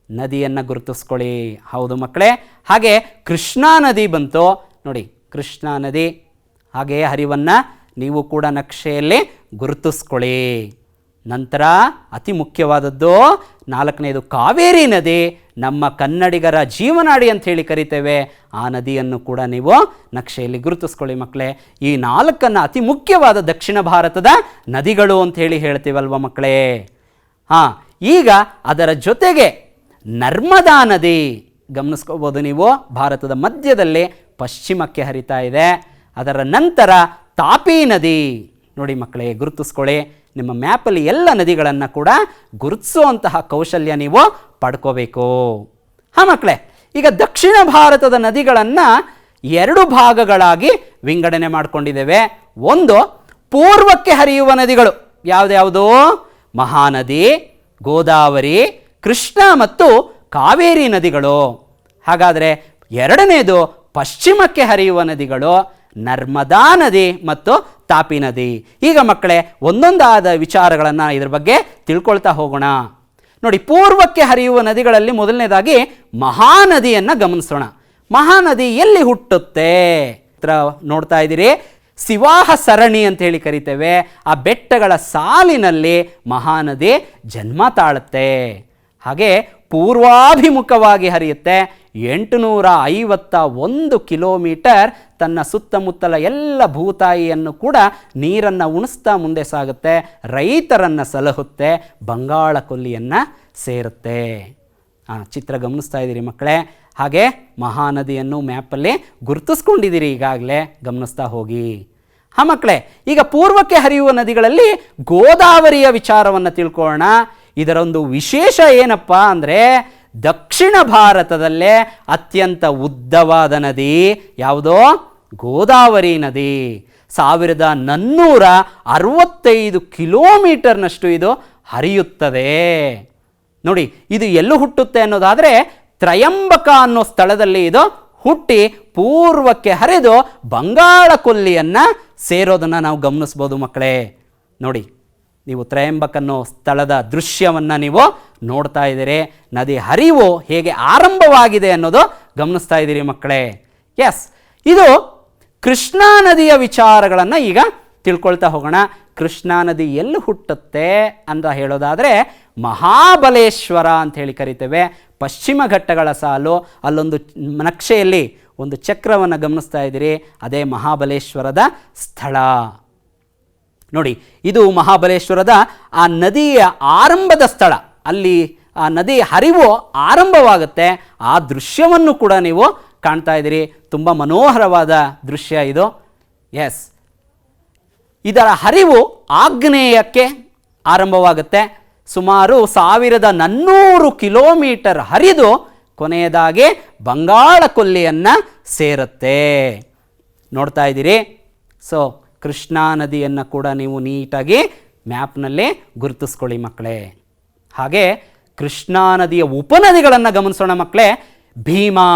ನದಿಯನ್ನು ಗುರುತಿಸ್ಕೊಳ್ಳಿ. ಹೌದು ಮಕ್ಕಳೇ. ಹಾಗೆ ಕೃಷ್ಣಾ ನದಿ ಬಂತು. ನೋಡಿ, ಕೃಷ್ಣಾ ನದಿ ಹಾಗೆಯೇ ಹರಿವನ್ನು ನೀವು ಕೂಡ ನಕ್ಷೆಯಲ್ಲಿ ಗುರುತಿಸ್ಕೊಳ್ಳಿ. ನಂತರ ಅತಿ ಮುಖ್ಯವಾದದ್ದು ನಾಲ್ಕನೆಯದು ಕಾವೇರಿ ನದಿ. ನಮ್ಮ ಕನ್ನಡಿಗರ ಜೀವನಾಡಿ ಅಂತ ಹೇಳಿ ಕರಿತೇವೆ. ಆ ನದಿಯನ್ನು ಕೂಡ ನೀವು ನಕ್ಷೆಯಲ್ಲಿ ಗುರುತಿಸ್ಕೊಳ್ಳಿ ಮಕ್ಕಳೇ. ಈ ನಾಲ್ಕನ್ನು ಅತಿ ಮುಖ್ಯವಾದ ದಕ್ಷಿಣ ಭಾರತದ ನದಿಗಳು ಅಂತ ಹೇಳಿ ಹೇಳ್ತೀವಲ್ವ ಮಕ್ಕಳೇ. ಹಾಂ, ಈಗ ಅದರ ಜೊತೆಗೆ ನರ್ಮದಾ ನದಿ ಗಮನಿಸ್ಕೋಬೋದು ನೀವು. ಭಾರತದ ಮಧ್ಯದಲ್ಲಿ ಪಶ್ಚಿಮಕ್ಕೆ ಹರಿತಾ ಇದೆ. ಅದರ ನಂತರ ತಾಪಿ ನದಿ. ನೋಡಿ ಮಕ್ಕಳೇ, ಗುರುತಿಸ್ಕೊಳ್ಳಿ. ನಿಮ್ಮ ಮ್ಯಾಪಲ್ಲಿ ಎಲ್ಲ ನದಿಗಳನ್ನು ಕೂಡ ಗುರುತಿಸುವಂತಹ ಕೌಶಲ್ಯ ನೀವು ಪಡ್ಕೋಬೇಕು. ಹಾಂ ಮಕ್ಕಳೇ, ಈಗ ದಕ್ಷಿಣ ಭಾರತದ ನದಿಗಳನ್ನು 2 ಭಾಗಗಳಾಗಿ ವಿಂಗಡಣೆ ಮಾಡಿಕೊಂಡಿದ್ದೇವೆ. ಒಂದು ಪೂರ್ವಕ್ಕೆ ಹರಿಯುವ ನದಿಗಳು. ಯಾವುದ್ಯಾವುದು? ಮಹಾನದಿ, ಗೋದಾವರಿ, ಕೃಷ್ಣ ಮತ್ತು ಕಾವೇರಿ ನದಿಗಳು. ಹಾಗಾದರೆ ಎರಡನೇದು ಪಶ್ಚಿಮಕ್ಕೆ ಹರಿಯುವ ನದಿಗಳು, ನರ್ಮದಾ ನದಿ ಮತ್ತು ತಾಪಿ ನದಿ. ಈಗ ಮಕ್ಕಳೇ, ಒಂದೊಂದಾದ ವಿಚಾರಗಳನ್ನು ಇದರ ಬಗ್ಗೆ ತಿಳ್ಕೊಳ್ತಾ ಹೋಗೋಣ. ನೋಡಿ, ಪೂರ್ವಕ್ಕೆ ಹರಿಯುವ ನದಿಗಳಲ್ಲಿ ಮೊದಲನೇದಾಗಿ ಮಹಾನದಿಯನ್ನು ಗಮನಿಸೋಣ. ಮಹಾನದಿ ಎಲ್ಲಿ ಹುಟ್ಟುತ್ತೆ? ನೋಡ್ತಾ ಇದ್ದೀರಿ, ಸಿವಾಹ ಸರಣಿ ಅಂತ ಹೇಳಿ ಕರಿತೇವೆ. ಆ ಬೆಟ್ಟಗಳ ಸಾಲಿನಲ್ಲಿ ಮಹಾನದಿ ಜನ್ಮ ತಾಳುತ್ತೆ. ಹಾಗೆ ಪೂರ್ವಾಭಿಮುಖವಾಗಿ ಹರಿಯುತ್ತೆ. 851 ಕಿಲೋಮೀಟರ್ ತನ್ನ ಸುತ್ತಮುತ್ತಲ ಎಲ್ಲ ಭೂತಾಯಿಯನ್ನು ಕೂಡ ನೀರನ್ನು ಉಣಿಸ್ತಾ ಮುಂದೆ ಸಾಗುತ್ತೆ. ರೈತರನ್ನು ಸಲಹುತ್ತೆ, ಬಂಗಾಳ ಕೊಲ್ಲಿಯನ್ನು ಸೇರುತ್ತೆ. ಚಿತ್ರ ಗಮನಿಸ್ತಾ ಇದ್ದೀರಿ ಮಕ್ಕಳೇ. ಹಾಗೆ ಮಹಾನದಿಯನ್ನು ಮ್ಯಾಪಲ್ಲಿ ಗುರುತಿಸ್ಕೊಂಡಿದ್ದೀರಿ ಈಗಾಗಲೇ, ಗಮನಿಸ್ತಾ ಹೋಗಿ. ಮಕ್ಕಳೇ, ಈಗ ಪೂರ್ವಕ್ಕೆ ಹರಿಯುವ ನದಿಗಳಲ್ಲಿ ಗೋದಾವರಿಯ ವಿಚಾರವನ್ನು ತಿಳ್ಕೊಳ್ಳೋಣ. ಇದರೊಂದು ವಿಶೇಷ ಏನಪ್ಪ ಅಂದರೆ, ದಕ್ಷಿಣ ಭಾರತದಲ್ಲೇ ಅತ್ಯಂತ ಉದ್ದವಾದ ನದಿ ಯಾವುದೋ? ಗೋದಾವರಿ ನದಿ. 1465 ಕಿಲೋಮೀಟರ್ನಷ್ಟು ಇದು ಹರಿಯುತ್ತದೆ. ನೋಡಿ, ಇದು ಎಲ್ಲೂ ಹುಟ್ಟುತ್ತೆ ಅನ್ನೋದಾದರೆ ತ್ರಯಂಬಕ ಅನ್ನೋ ಸ್ಥಳದಲ್ಲಿ ಇದು ಹುಟ್ಟಿ ಪೂರ್ವಕ್ಕೆ ಹರಿದು ಬಂಗಾಳ ಕೊಲ್ಲಿಯನ್ನು ಸೇರೋದನ್ನು ನಾವು ಗಮನಿಸ್ಬೋದು ಮಕ್ಕಳೇ. ನೋಡಿ, ನೀವು ತ್ರಯಂಬಕ ಅನ್ನೋ ಸ್ಥಳದ ದೃಶ್ಯವನ್ನು ನೀವು ನೋಡ್ತಾ ಇದ್ದೀರಿ. ನದಿ ಹರಿವು ಹೇಗೆ ಆರಂಭವಾಗಿದೆ ಅನ್ನೋದು ಗಮನಿಸ್ತಾ ಇದ್ದೀರಿ ಮಕ್ಕಳೇ. ಎಸ್, ಇದು ಕೃಷ್ಣಾ ನದಿಯ ವಿಚಾರಗಳನ್ನು ಈಗ ತಿಳ್ಕೊಳ್ತಾ ಹೋಗೋಣ. ಕೃಷ್ಣಾ ನದಿ ಎಲ್ಲಿ ಹುಟ್ಟುತ್ತೆ ಅಂತ ಹೇಳೋದಾದರೆ ಮಹಾಬಲೇಶ್ವರ ಅಂತ ಹೇಳಿ ಕರಿತೇವೆ. ಪಶ್ಚಿಮ ಘಟ್ಟಗಳ ಸಾಲು, ಅಲ್ಲೊಂದು ನಕ್ಷೆಯಲ್ಲಿ ಒಂದು ಚಕ್ರವನ್ನು ಗಮನಿಸ್ತಾ ಇದ್ದೀರಿ, ಅದೇ ಮಹಾಬಲೇಶ್ವರದ ಸ್ಥಳ. ನೋಡಿ, ಇದು ಮಹಾಬಲೇಶ್ವರದ ಆ ನದಿಯ ಆರಂಭದ ಸ್ಥಳ. ಅಲ್ಲಿ ಆ ನದಿ ಹರಿವು ಆರಂಭವಾಗುತ್ತೆ. ಆ ದೃಶ್ಯವನ್ನು ಕೂಡ ನೀವು ಕಾಣ್ತಾ ಇದ್ದೀರಿ. ತುಂಬ ಮನೋಹರವಾದ ದೃಶ್ಯ ಇದು. ಎಸ್, ಇದರ ಹರಿವು ಆಗ್ನೇಯಕ್ಕೆ ಆರಂಭವಾಗುತ್ತೆ. ಸುಮಾರು 1400 ಕಿಲೋಮೀಟರ್ ಹರಿದು ಕೊನೆಯದಾಗಿ ಬಂಗಾಳ ಕೊಲ್ಲಿಯನ್ನು ಸೇರುತ್ತೆ. ನೋಡ್ತಾ ಇದ್ದೀರಿ. ಸೊ ಕೃಷ್ಣಾ ನದಿಯನ್ನು ಕೂಡ ನೀವು ನೀಟಾಗಿ ಮ್ಯಾಪ್ನಲ್ಲಿ ಗುರುತಿಸ್ಕೊಳ್ಳಿ ಮಕ್ಕಳೇ. ಹಾಗೆ ಕೃಷ್ಣಾ ನದಿಯ ಉಪನದಿಗಳನ್ನು ಗಮನಿಸೋಣ ಮಕ್ಕಳೇ. ಭೀಮಾ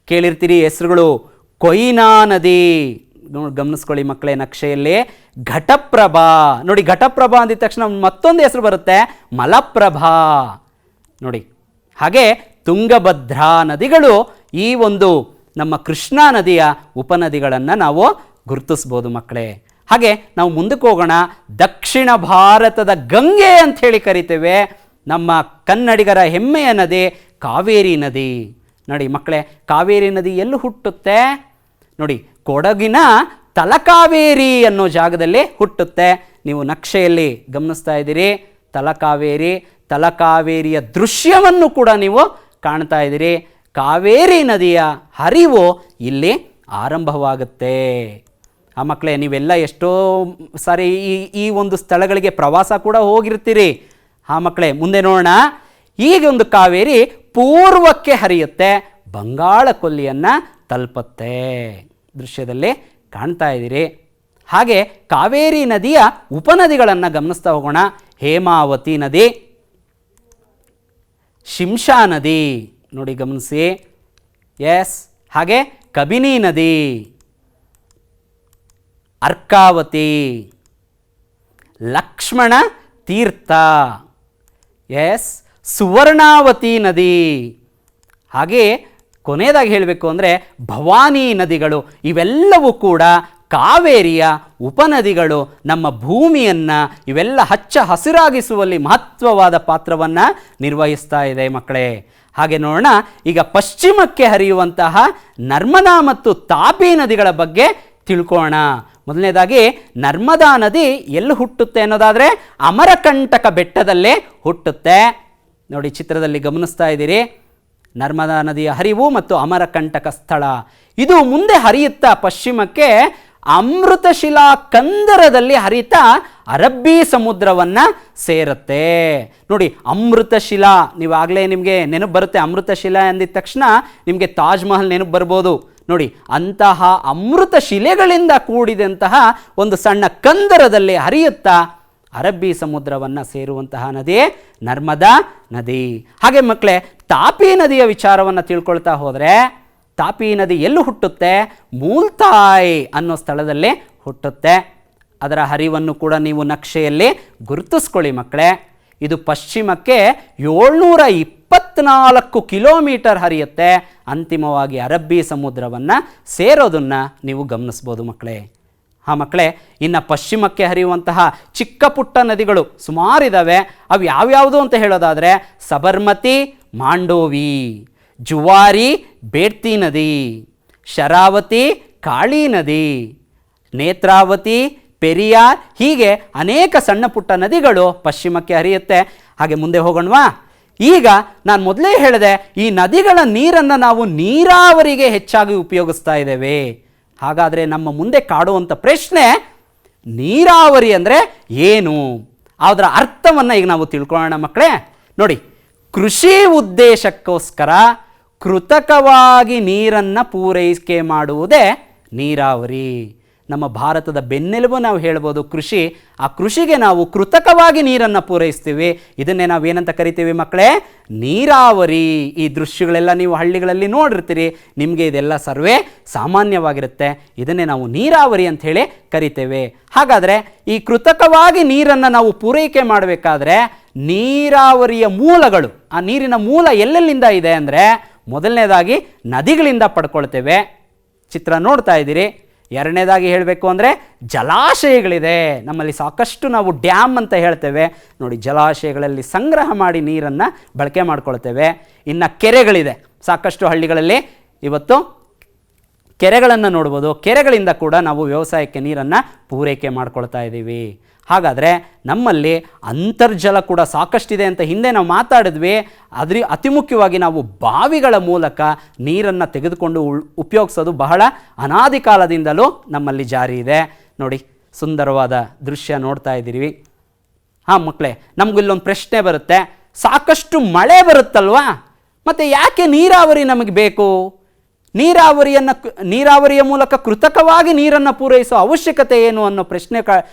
ಕೇಳಿರ್ತೀರಿ ಹೆಸರುಗಳು. ಕೊಯ್ನಾ ನದಿ ಗಮನಿಸ್ಕೊಳ್ಳಿ ಮಕ್ಕಳೇ ನಕ್ಷೆಯಲ್ಲಿ. ಘಟಪ್ರಭಾ, ನೋಡಿ ಘಟಪ್ರಭಾ ಅಂದಿದ ತಕ್ಷಣ ಮತ್ತೊಂದು ಹೆಸರು ಬರುತ್ತೆ, ಮಲಪ್ರಭಾ. ನೋಡಿ, ಹಾಗೆ ತುಂಗಭದ್ರಾ ನದಿಗಳು ಈ ಒಂದು ನಮ್ಮ ಕೃಷ್ಣಾ ನದಿಯ ಉಪನದಿಗಳನ್ನು ನಾವು ಗುರುತಿಸ್ಬೋದು ಮಕ್ಕಳೇ. ಹಾಗೆ ನಾವು ಮುಂದಕ್ಕೆ ಹೋಗೋಣ. ದಕ್ಷಿಣ ಭಾರತದ ಗಂಗೆ ಅಂತ ಹೇಳಿ ಕರಿತೇವೆ. ನಮ್ಮ ಕನ್ನಡಿಗರ ಹೆಮ್ಮೆಯ ನದಿ ಕಾವೇರಿ ನದಿ. ನೋಡಿ ಮಕ್ಕಳೇ, ಕಾವೇರಿ ನದಿ ಎಲ್ಲಿ ಹುಟ್ಟುತ್ತೆ? ನೋಡಿ, ಕೊಡಗಿನ ತಲಕಾವೇರಿ ಅನ್ನೋ ಜಾಗದಲ್ಲಿ ಹುಟ್ಟುತ್ತೆ. ನೀವು ನಕ್ಷೆಯಲ್ಲಿ ಗಮನಿಸ್ತಾ ಇದ್ದೀರಿ ತಲಕಾವೇರಿಯ ದೃಶ್ಯವನ್ನು ಕೂಡ ನೀವು ಕಾಣ್ತಾ ಇದ್ದೀರಿ. ಕಾವೇರಿ ನದಿಯ ಹರಿವು ಇಲ್ಲಿ ಆರಂಭವಾಗುತ್ತೆ. ಮಕ್ಕಳೇ, ನೀವೆಲ್ಲ ಎಷ್ಟೋ ಸಾರಿ ಈ ಒಂದು ಸ್ಥಳಗಳಿಗೆ ಪ್ರವಾಸ ಕೂಡ ಹೋಗಿರ್ತೀರಿ. ಮಕ್ಕಳೇ, ಮುಂದೆ ನೋಡೋಣ. ಈಗ ಒಂದು ಕಾವೇರಿ ಪೂರ್ವಕ್ಕೆ ಹರಿಯುತ್ತೆ, ಬಂಗಾಳ ಕೊಲ್ಲಿಯನ್ನು ತಲುಪುತ್ತೆ. ದೃಶ್ಯದಲ್ಲಿ ಕಾಣ್ತಾ ಇದ್ದೀರಿ. ಹಾಗೆ ಕಾವೇರಿ ನದಿಯ ಉಪನದಿಗಳನ್ನು ಗಮನಿಸ್ತಾ ಹೋಗೋಣ. ಹೇಮಾವತಿ ನದಿ, ಶಿಂಷಾ ನದಿ ನೋಡಿ ಗಮನಿಸಿ. ಎಸ್, ಹಾಗೆ ಕಬಿನಿ ನದಿ, ಅರ್ಕಾವತಿ, ಲಕ್ಷ್ಮಣ ತೀರ್ಥ, ಎಸ್, ಸುವರ್ಣಾವತಿ ನದಿ. ಹಾಗೆ ಕೊನೆಯದಾಗಿ ಹೇಳಬೇಕು ಅಂದರೆ ಭವಾನಿ ನದಿಗಳು. ಇವೆಲ್ಲವೂ ಕೂಡ ಕಾವೇರಿಯ ಉಪನದಿಗಳು. ನಮ್ಮ ಭೂಮಿಯನ್ನು ಇವೆಲ್ಲ ಹಚ್ಚ ಹಸಿರಾಗಿಸುವಲ್ಲಿ ಮಹತ್ವವಾದ ಪಾತ್ರವನ್ನು ನಿರ್ವಹಿಸ್ತಾ ಇದೆ ಮಕ್ಕಳೇ. ಹಾಗೆ ನೋಡೋಣ, ಈಗ ಪಶ್ಚಿಮಕ್ಕೆ ಹರಿಯುವಂತಹ ನರ್ಮದಾ ಮತ್ತು ತಾಪಿ ನದಿಗಳ ಬಗ್ಗೆ ತಿಳ್ಕೊಳ್ಳೋಣ. ಮೊದಲನೇದಾಗಿ ನರ್ಮದಾ ನದಿ ಎಲ್ಲಿ ಹುಟ್ಟುತ್ತೆ ಅನ್ನೋದಾದರೆ ಅಮರಕಂಟಕ ಬೆಟ್ಟದಲ್ಲೇ ಹುಟ್ಟುತ್ತೆ. ನೋಡಿ, ಚಿತ್ರದಲ್ಲಿ ಗಮನಿಸ್ತಾ ಇದ್ದೀರಿ ನರ್ಮದಾ ನದಿಯ ಹರಿವು ಮತ್ತು ಅಮರಕಂಟಕ ಸ್ಥಳ. ಇದು ಮುಂದೆ ಹರಿಯುತ್ತಾ ಪಶ್ಚಿಮಕ್ಕೆ ಅಮೃತಶಿಲಾ ಕಂದರದಲ್ಲಿ ಹರಿತಾ ಅರಬ್ಬಿ ಸಮುದ್ರವನ್ನು ಸೇರುತ್ತೆ. ನೋಡಿ, ಅಮೃತಶಿಲಾ, ನೀವಾಗಲೇ ನಿಮಗೆ ನೆನಪು ಬರುತ್ತೆ. ಅಮೃತಶಿಲಾ ಅಂದಿದ ತಕ್ಷಣ ನಿಮಗೆ ತಾಜ್ ಮಹಲ್ ನೆನಪು ಬರ್ಬೋದು. ನೋಡಿ, ಅಂತಹ ಅಮೃತ ಶಿಲೆಗಳಿಂದ ಕೂಡಿದಂತಹ ಒಂದು ಸಣ್ಣ ಕಂದರದಲ್ಲಿ ಹರಿಯುತ್ತಾ ಅರಬ್ಬಿ ಸಮುದ್ರವನ್ನು ಸೇರುವಂತಹ ನದಿ ನರ್ಮದಾ ನದಿ. ಹಾಗೆ ಮಕ್ಕಳೇ, ತಾಪಿ ನದಿಯ ವಿಚಾರವನ್ನು ತಿಳ್ಕೊಳ್ತಾ ಹೋದರೆ ತಾಪಿ ನದಿ ಎಲ್ಲೂ ಹುಟ್ಟುತ್ತೆ? ಮೂಲ್ತಾಯ್ ಅನ್ನೋ ಸ್ಥಳದಲ್ಲಿ ಹುಟ್ಟುತ್ತೆ. ಅದರ ಹರಿವನ್ನು ಕೂಡ ನೀವು ನಕ್ಷೆಯಲ್ಲಿ ಗುರುತಿಸ್ಕೊಳ್ಳಿ ಮಕ್ಕಳೇ. ಇದು ಪಶ್ಚಿಮಕ್ಕೆ 724 ಕಿಲೋಮೀಟರ್ ಹರಿಯುತ್ತೆ. ಅಂತಿಮವಾಗಿ ಅರಬ್ಬಿ ಸಮುದ್ರವನ್ನು ಸೇರೋದನ್ನು ನೀವು ಗಮನಿಸ್ಬೋದು ಮಕ್ಕಳೇ. ಮಕ್ಕಳೇ, ಇನ್ನು ಪಶ್ಚಿಮಕ್ಕೆ ಹರಿಯುವಂತಹ ಚಿಕ್ಕ ಪುಟ್ಟ ನದಿಗಳು ಸುಮಾರಿದ್ದಾವೆ. ಅವು ಯಾವ್ಯಾವುದು ಅಂತ ಹೇಳೋದಾದರೆ ಸಬರ್ಮತಿ, ಮಾಂಡೋವಿ, ಜುವಾರಿ, ಬೇಡ್ತಿ ನದಿ, ಶರಾವತಿ, ಕಾಳಿ ನದಿ, ನೇತ್ರಾವತಿ, ಪೆರಿಯಾರ್, ಹೀಗೆ ಅನೇಕ ಸಣ್ಣ ಪುಟ್ಟ ನದಿಗಳು ಪಶ್ಚಿಮಕ್ಕೆ ಹರಿಯುತ್ತೆ. ಹಾಗೆ ಮುಂದೆ ಹೋಗೋಣವಾ? ಈಗ ನಾನು ಮೊದಲೇ ಹೇಳಿದೆ, ಈ ನದಿಗಳ ನೀರನ್ನು ನಾವು ನೀರಾವರಿಗೆ ಹೆಚ್ಚಾಗಿ ಉಪಯೋಗಿಸ್ತಾ ಇದ್ದೇವೆ. ಹಾಗಾದರೆ ನಮ್ಮ ಮುಂದೆ ಕಾಡುವಂಥ ಪ್ರಶ್ನೆ, ನೀರಾವರಿ ಅಂದರೆ ಏನು, ಅದರ ಅರ್ಥವನ್ನು ಈಗ ನಾವು ತಿಳ್ಕೊಳ್ಳೋಣ ಮಕ್ಕಳೇ. ನೋಡಿ, ಕೃಷಿ ಉದ್ದೇಶಕ್ಕೋಸ್ಕರ ಕೃತಕವಾಗಿ ನೀರನ್ನು ಪೂರೈಕೆ ಮಾಡುವುದೇ ನೀರಾವರಿ. ನಮ್ಮ ಭಾರತದ ಬೆನ್ನೆಲುಬು ನಾವು ಹೇಳ್ಬೋದು ಕೃಷಿ. ಆ ಕೃಷಿಗೆ ನಾವು ಕೃತಕವಾಗಿ ನೀರನ್ನು ಪೂರೈಸ್ತೀವಿ. ಇದನ್ನೇ ನಾವೇನಂತ ಕರಿತೀವಿ ಮಕ್ಕಳೇ? ನೀರಾವರಿ. ಈ ದೃಶ್ಯಗಳೆಲ್ಲ ನೀವು ಹಳ್ಳಿಗಳಲ್ಲಿ ನೋಡಿರ್ತೀರಿ, ನಿಮಗೆ ಇದೆಲ್ಲ ಸರ್ವೇ ಸಾಮಾನ್ಯವಾಗಿರುತ್ತೆ. ಇದನ್ನೇ ನಾವು ನೀರಾವರಿ ಅಂತ ಹೇಳಿ ಕರಿತೇವೆ. ಹಾಗಾದರೆ ಈ ಕೃತಕವಾಗಿ ನೀರನ್ನು ನಾವು ಪೂರೈಕೆ ಮಾಡಬೇಕಾದ್ರೆ ನೀರಾವರಿಯ ಮೂಲಗಳು, ಆ ನೀರಿನ ಮೂಲ ಎಲ್ಲೆಲ್ಲಿಂದ ಇದೆ ಅಂದರೆ, ಮೊದಲನೇದಾಗಿ ನದಿಗಳಿಂದ ಪಡ್ಕೊಳ್ತೇವೆ, ಚಿತ್ರ ನೋಡ್ತಾ ಇದ್ದೀರಿ. ಎರಡನೇದಾಗಿ ಹೇಳಬೇಕು ಅಂದರೆ ಜಲಾಶಯಗಳಿದೆ. ನಮ್ಮಲ್ಲಿ ಸಾಕಷ್ಟು ನಾವು ಡ್ಯಾಮ್ ಅಂತ ಹೇಳ್ತೇವೆ ನೋಡಿ, ಜಲಾಶಯಗಳಲ್ಲಿ ಸಂಗ್ರಹ ಮಾಡಿ ನೀರನ್ನು ಬಳಕೆ ಮಾಡ್ಕೊಳ್ತೇವೆ. ಇನ್ನು ಕೆರೆಗಳಿದೆ, ಸಾಕಷ್ಟು ಹಳ್ಳಿಗಳಲ್ಲಿ ಇವತ್ತು ಕೆರೆಗಳನ್ನು ನೋಡ್ಬೋದು. ಕೆರೆಗಳಿಂದ ಕೂಡ ನಾವು ವ್ಯವಸಾಯಕ್ಕೆ ನೀರನ್ನು ಪೂರೈಕೆ ಮಾಡ್ಕೊಳ್ತಾ ಇದ್ದೀವಿ. ಹಾಗಾದರೆ ನಮ್ಮಲ್ಲಿ ಅಂತರ್ಜಲ ಕೂಡ ಸಾಕಷ್ಟಿದೆ ಅಂತ ಹಿಂದೆ ನಾವು ಮಾತಾಡಿದ್ವಿ. ಅತಿ ಮುಖ್ಯವಾಗಿ ನಾವು ಬಾವಿಗಳ ಮೂಲಕ ನೀರನ್ನು ತೆಗೆದುಕೊಂಡು ಉಪಯೋಗಿಸೋದು ಬಹಳ ಅನಾದಿ ಕಾಲದಿಂದಲೂ ನಮ್ಮಲ್ಲಿ ಜಾರಿ ಇದೆ. ನೋಡಿ, ಸುಂದರವಾದ ದೃಶ್ಯ ನೋಡ್ತಾ ಇದ್ದೀವಿ. ಹಾಂ ಮಕ್ಕಳೇ, ನಮಗಿಲ್ಲೊಂದು ಪ್ರಶ್ನೆ ಬರುತ್ತೆ, ಸಾಕಷ್ಟು ಮಳೆ ಬರುತ್ತಲ್ವಾ, ಮತ್ತು ಯಾಕೆ ನೀರಾವರಿ ನಮಗೆ ಬೇಕು? ನೀರಾವರಿಯ ಮೂಲಕ ಕೃತಕವಾಗಿ ನೀರನ್ನು ಪೂರೈಸೋ ಅವಶ್ಯಕತೆ ಏನು ಅನ್ನೋ ಪ್ರಶ್ನೆ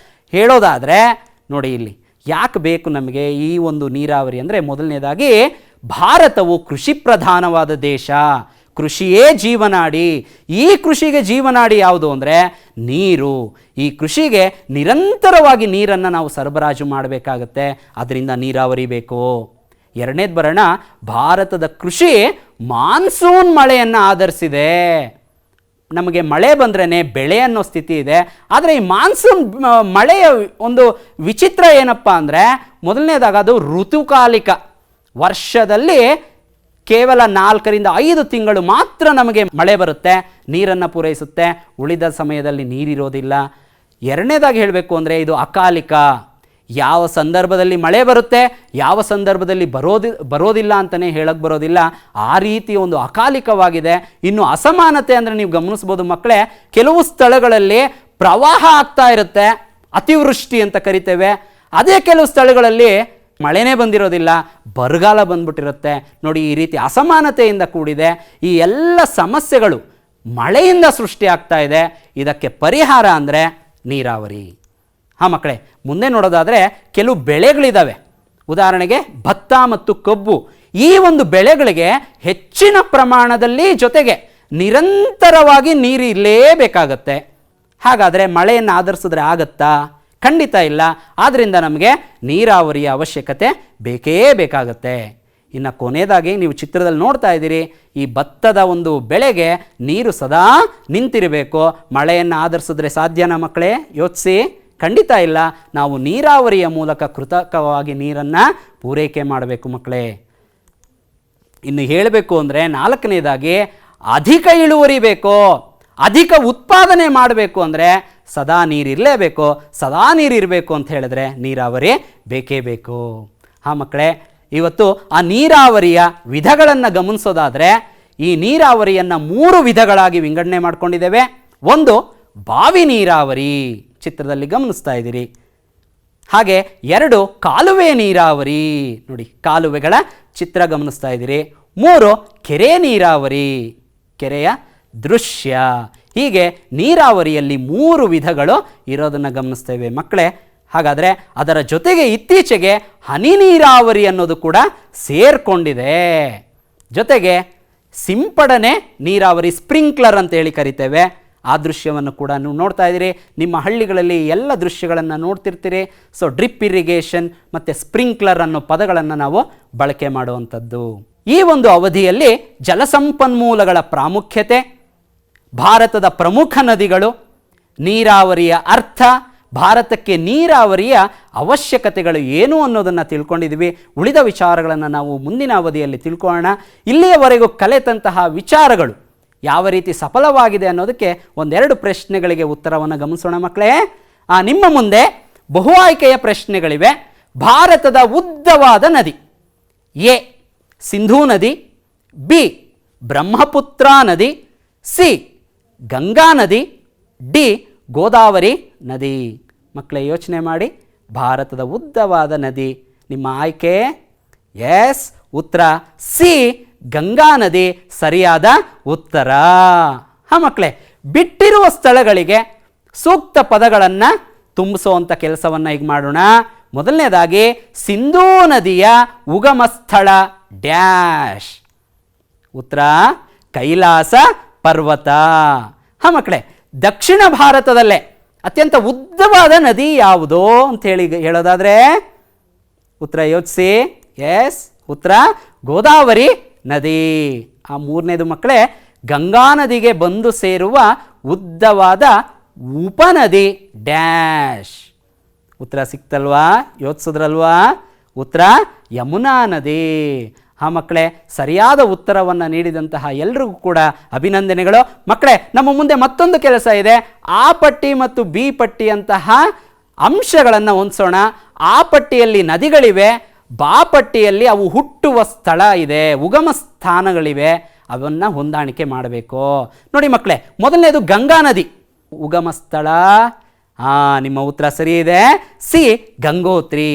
ಹೇಳೋದಾದರೆ, ನೋಡಿ ಇಲ್ಲಿ ಯಾಕೆ ಬೇಕು ನಮಗೆ ಈ ಒಂದು ನೀರಾವರಿ ಅಂದರೆ, ಮೊದಲನೇದಾಗಿ ಭಾರತವು ಕೃಷಿ ಪ್ರಧಾನವಾದ ದೇಶ. ಕೃಷಿಯೇ ಜೀವನಾಡಿ. ಈ ಕೃಷಿಗೆ ಜೀವನಾಡಿ ಯಾವುದು ಅಂದರೆ ನೀರು. ಈ ಕೃಷಿಗೆ ನಿರಂತರವಾಗಿ ನೀರನ್ನು ನಾವು ಸರಬರಾಜು ಮಾಡಬೇಕಾಗತ್ತೆ, ಅದರಿಂದ ನೀರಾವರಿ ಬೇಕು. ಎರಡನೇದು ಬರೋಣ, ಭಾರತದ ಕೃಷಿ ಮಾನ್ಸೂನ್ ಮಳೆಯನ್ನು ಆಧರಿಸಿದೆ. ನಮಗೆ ಮಳೆ ಬಂದ್ರೇ ಬೆಳೆ ಅನ್ನೋ ಸ್ಥಿತಿ ಇದೆ. ಆದರೆ ಈ ಮಾನ್ಸೂನ್ ಮಳೆಯ ಒಂದು ವಿಚಿತ್ರ ಏನಪ್ಪ ಅಂದರೆ, ಮೊದಲನೇದಾಗ ಅದು ಋತುಕಾಲಿಕ. ವರ್ಷದಲ್ಲಿ ಕೇವಲ 4 ರಿಂದ 5 ತಿಂಗಳು ಮಾತ್ರ ನಮಗೆ ಮಳೆ ಬರುತ್ತೆ, ನೀರನ್ನು ಪೂರೈಸುತ್ತೆ. ಉಳಿದ ಸಮಯದಲ್ಲಿ ನೀರಿರೋದಿಲ್ಲ. ಎರಡನೇದಾಗಿ ಹೇಳಬೇಕು ಅಂದರೆ ಇದು ಅಕಾಲಿಕ. ಯಾವ ಸಂದರ್ಭದಲ್ಲಿ ಮಳೆ ಬರುತ್ತೆ, ಯಾವ ಸಂದರ್ಭದಲ್ಲಿ ಬರೋದಿಲ್ಲ ಅಂತಲೇ ಹೇಳಕ್ಕೆ ಬರೋದಿಲ್ಲ. ಆ ರೀತಿ ಒಂದು ಅಕಾಲಿಕವಾಗಿದೆ. ಇನ್ನು ಅಸಮಾನತೆ ಅಂದರೆ ನೀವು ಗಮನಿಸ್ಬೋದು ಮಕ್ಕಳೇ, ಕೆಲವು ಸ್ಥಳಗಳಲ್ಲಿ ಪ್ರವಾಹ ಆಗ್ತಾ ಇರುತ್ತೆ, ಅತಿವೃಷ್ಟಿ ಅಂತ ಕರಿತೇವೆ. ಅದೇ ಕೆಲವು ಸ್ಥಳಗಳಲ್ಲಿ ಮಳೆನೇ ಬಂದಿರೋದಿಲ್ಲ, ಬರಗಾಲ ಬಂದ್ಬಿಟ್ಟಿರುತ್ತೆ. ನೋಡಿ, ಈ ರೀತಿ ಅಸಮಾನತೆಯಿಂದ ಕೂಡಿದೆ. ಈ ಎಲ್ಲ ಸಮಸ್ಯೆಗಳು ಮಳೆಯಿಂದ ಸೃಷ್ಟಿ ಆಗ್ತಾ ಇದೆ. ಇದಕ್ಕೆ ಪರಿಹಾರ ಅಂದರೆ ನೀರಾವರಿ. ಹಾಂ ಮಕ್ಕಳೇ, ಮುಂದೆ ನೋಡೋದಾದರೆ ಕೆಲವು ಬೆಳೆಗಳಿದ್ದಾವೆ. ಉದಾಹರಣೆಗೆ ಭತ್ತ ಮತ್ತು ಕಬ್ಬು. ಈ ಒಂದು ಬೆಳೆಗಳಿಗೆ ಹೆಚ್ಚಿನ ಪ್ರಮಾಣದಲ್ಲಿ ಜೊತೆಗೆ ನಿರಂತರವಾಗಿ ನೀರು ಇರಲೇಬೇಕಾಗತ್ತೆ. ಹಾಗಾದರೆ ಮಳೆಯನ್ನು ಆಧರಿಸಿದ್ರೆ ಆಗತ್ತಾ? ಖಂಡಿತ ಇಲ್ಲ. ಆದ್ದರಿಂದ ನಮಗೆ ನೀರಾವರಿಯ ಅವಶ್ಯಕತೆ ಬೇಕೇ ಬೇಕಾಗತ್ತೆ. ಇನ್ನು ಕೊನೆಯದಾಗಿ ನೀವು ಚಿತ್ರದಲ್ಲಿ ನೋಡ್ತಾ ಇದ್ದೀರಿ, ಈ ಭತ್ತದ ಒಂದು ಬೆಳೆಗೆ ನೀರು ಸದಾ ನಿಂತಿರಬೇಕು. ಮಳೆಯನ್ನು ಆಧರಿಸಿದ್ರೆ ಸಾಧ್ಯನಾ ಮಕ್ಕಳೇ? ಯೋಚಿಸಿ. ಖಂಡಿತ ಇಲ್ಲ. ನಾವು ನೀರಾವರಿಯ ಮೂಲಕ ಕೃತಕವಾಗಿ ನೀರನ್ನು ಪೂರೈಕೆ ಮಾಡಬೇಕು ಮಕ್ಕಳೇ. ಇನ್ನು ಹೇಳಬೇಕು ಅಂದರೆ ನಾಲ್ಕನೇದಾಗಿ ಅಧಿಕ ಇಳುವರಿ ಬೇಕು, ಅಧಿಕ ಉತ್ಪಾದನೆ ಮಾಡಬೇಕು ಅಂದರೆ ಸದಾ ನೀರಿರಲೇಬೇಕು. ಸದಾ ನೀರಿರಬೇಕು ಅಂತ ಹೇಳಿದ್ರೆ ನೀರಾವರಿ ಬೇಕೇ ಬೇಕು. ಹಾಂ ಮಕ್ಕಳೇ, ಇವತ್ತು ಆ ನೀರಾವರಿಯ ವಿಧಗಳನ್ನು ಗಮನಿಸೋದಾದರೆ, ಈ ನೀರಾವರಿಯನ್ನು 3 ವಿಧಗಳಾಗಿ ವಿಂಗಡಣೆ ಮಾಡ್ಕೊಂಡಿದ್ದೇವೆ. ಒಂದು ಬಾವಿ ನೀರಾವರಿ, ಚಿತ್ರದಲ್ಲಿ ಗಮನಿಸ್ತಾ ಇದ್ದೀರಿ. ಹಾಗೆ 2 ಕಾಲುವೆ ನೀರಾವರಿ, ನೋಡಿ ಕಾಲುವೆಗಳ ಚಿತ್ರ ಗಮನಿಸ್ತಾ ಇದ್ದೀರಿ. 3 ಕೆರೆ ನೀರಾವರಿ, ಕೆರೆಯ ದೃಶ್ಯ. ಹೀಗೆ ನೀರಾವರಿಯಲ್ಲಿ 3 ವಿಧಗಳು ಇರೋದನ್ನು ಗಮನಿಸ್ತೇವೆ ಮಕ್ಕಳೇ. ಹಾಗಾದರೆ ಅದರ ಜೊತೆಗೆ ಇತ್ತೀಚೆಗೆ ಹನಿ ನೀರಾವರಿ ಅನ್ನೋದು ಕೂಡ ಸೇರ್ಕೊಂಡಿದೆ. ಜೊತೆಗೆ ಸಿಂಪಡಣೆ ನೀರಾವರಿ, ಸ್ಪ್ರಿಂಕ್ಲರ್ ಅಂತ ಹೇಳಿ ಕರಿತೇವೆ. ಆ ದೃಶ್ಯವನ್ನು ಕೂಡ ನೀವು ನೋಡ್ತಾ ಇದ್ದೀರಿ. ನಿಮ್ಮ ಹಳ್ಳಿಗಳಲ್ಲಿ ಎಲ್ಲ ದೃಶ್ಯಗಳನ್ನು ನೋಡ್ತಿರ್ತೀರಿ. ಸೊ ಡ್ರಿಪ್ ಇರಿಗೇಷನ್ ಮತ್ತು ಸ್ಪ್ರಿಂಕ್ಲರ್ ಅನ್ನೋ ಪದಗಳನ್ನು ನಾವು ಬಳಕೆ ಮಾಡುವಂಥದ್ದು. ಈ ಒಂದು ಅವಧಿಯಲ್ಲಿ ಜಲಸಂಪನ್ಮೂಲಗಳ ಪ್ರಾಮುಖ್ಯತೆ, ಭಾರತದ ಪ್ರಮುಖ ನದಿಗಳು, ನೀರಾವರಿಯ ಅರ್ಥ, ಭಾರತಕ್ಕೆ ನೀರಾವರಿಯ ಅವಶ್ಯಕತೆಗಳು ಏನು ಅನ್ನೋದನ್ನು ತಿಳ್ಕೊಂಡಿದ್ದೀವಿ. ಉಳಿದ ವಿಚಾರಗಳನ್ನು ನಾವು ಮುಂದಿನ ಅವಧಿಯಲ್ಲಿ ತಿಳ್ಕೊಳ್ಳೋಣ. ಇಲ್ಲಿಯವರೆಗೂ ಕಲಿತಂತಹ ವಿಚಾರಗಳು ಯಾವ ರೀತಿ ಸಫಲವಾಗಿದೆ ಅನ್ನೋದಕ್ಕೆ 1-2 ಪ್ರಶ್ನೆಗಳಿಗೆ ಉತ್ತರವನ್ನು ಗಮನಿಸೋಣ ಮಕ್ಕಳೇ. ನಿಮ್ಮ ಮುಂದೆ ಬಹು ಆಯ್ಕೆಯ ಪ್ರಶ್ನೆಗಳಿವೆ. ಭಾರತದ ಉದ್ದವಾದ ನದಿ ಎ ಸಿಂಧೂ ನದಿ, ಬಿ ಬ್ರಹ್ಮಪುತ್ರ ನದಿ, ಸಿ ಗಂಗಾ ನದಿ, ಡಿ ಗೋದಾವರಿ ನದಿ. ಮಕ್ಕಳೇ ಯೋಚನೆ ಮಾಡಿ, ಭಾರತದ ಉದ್ದವಾದ ನದಿ ನಿಮ್ಮ ಆಯ್ಕೆ? ಎಸ್, ಉತ್ತರ ಸಿ ಗಂಗಾ ನದಿ ಸರಿಯಾದ ಉತ್ತರ. ಮಕ್ಕಳೇ, ಬಿಟ್ಟಿರುವ ಸ್ಥಳಗಳಿಗೆ ಸೂಕ್ತ ಪದಗಳನ್ನು ತುಂಬಿಸುವಂಥ ಕೆಲಸವನ್ನು ಈಗ ಮಾಡೋಣ. ಮೊದಲನೇದಾಗಿ ಸಿಂಧೂ ನದಿಯ ಉಗಮ ಸ್ಥಳ ಡ್ಯಾಶ್. ಉತ್ತರ ಕೈಲಾಸ ಪರ್ವತ. ಮಕ್ಕಳೇ, ದಕ್ಷಿಣ ಭಾರತದಲ್ಲೇ ಅತ್ಯಂತ ಉದ್ದವಾದ ನದಿ ಯಾವುದು ಅಂತ ಹೇಳೋದಾದ್ರೆ ಉತ್ತರ ಯೋಚಿಸಿ. ಎಸ್, ಉತ್ತರ ಗೋದಾವರಿ ನದಿ. ಮೂರನೇದು ಮಕ್ಕಳೇ, ಗಂಗಾ ನದಿಗೆ ಬಂದು ಸೇರುವ ಉದ್ದವಾದ ಉಪನದಿ ಡ್ಯಾಶ್. ಉತ್ತರ ಸಿಕ್ತಲ್ವಾ? ಯೋಚಿಸಿದ್ರಲ್ವಾ? ಉತ್ತರ ಯಮುನಾ ನದಿ. ಮಕ್ಕಳೇ, ಸರಿಯಾದ ಉತ್ತರವನ್ನು ನೀಡಿದಂತಹ ಎಲ್ರಿಗೂ ಕೂಡ ಅಭಿನಂದನೆಗಳು. ಮಕ್ಕಳೇ, ನಮ್ಮ ಮುಂದೆ ಮತ್ತೊಂದು ಕೆಲಸ ಇದೆ. ಆ ಪಟ್ಟಿ ಮತ್ತು ಬಿ ಪಟ್ಟಿಯಂತಹ ಅಂಶಗಳನ್ನು ಹೊಂದಿಸೋಣ. ಆ ಪಟ್ಟಿಯಲ್ಲಿ ನದಿಗಳಿವೆ, ಬಾ ಪಟ್ಟಿಯಲ್ಲಿ ಅವು ಹುಟ್ಟುವ ಸ್ಥಳ ಇದೆ, ಉಗಮ ಸ್ಥಾನಗಳಿವೆ. ಅವನ್ನು ಹೊಂದಾಣಿಕೆ ಮಾಡಬೇಕು. ನೋಡಿ ಮಕ್ಕಳೇ, ಮೊದಲನೇದು ಗಂಗಾ ನದಿ ಉಗಮ ಸ್ಥಳ. ನಿಮ್ಮ ಉತ್ತರ ಸರಿ ಇದೆ, ಸಿ ಗಂಗೋತ್ರಿ.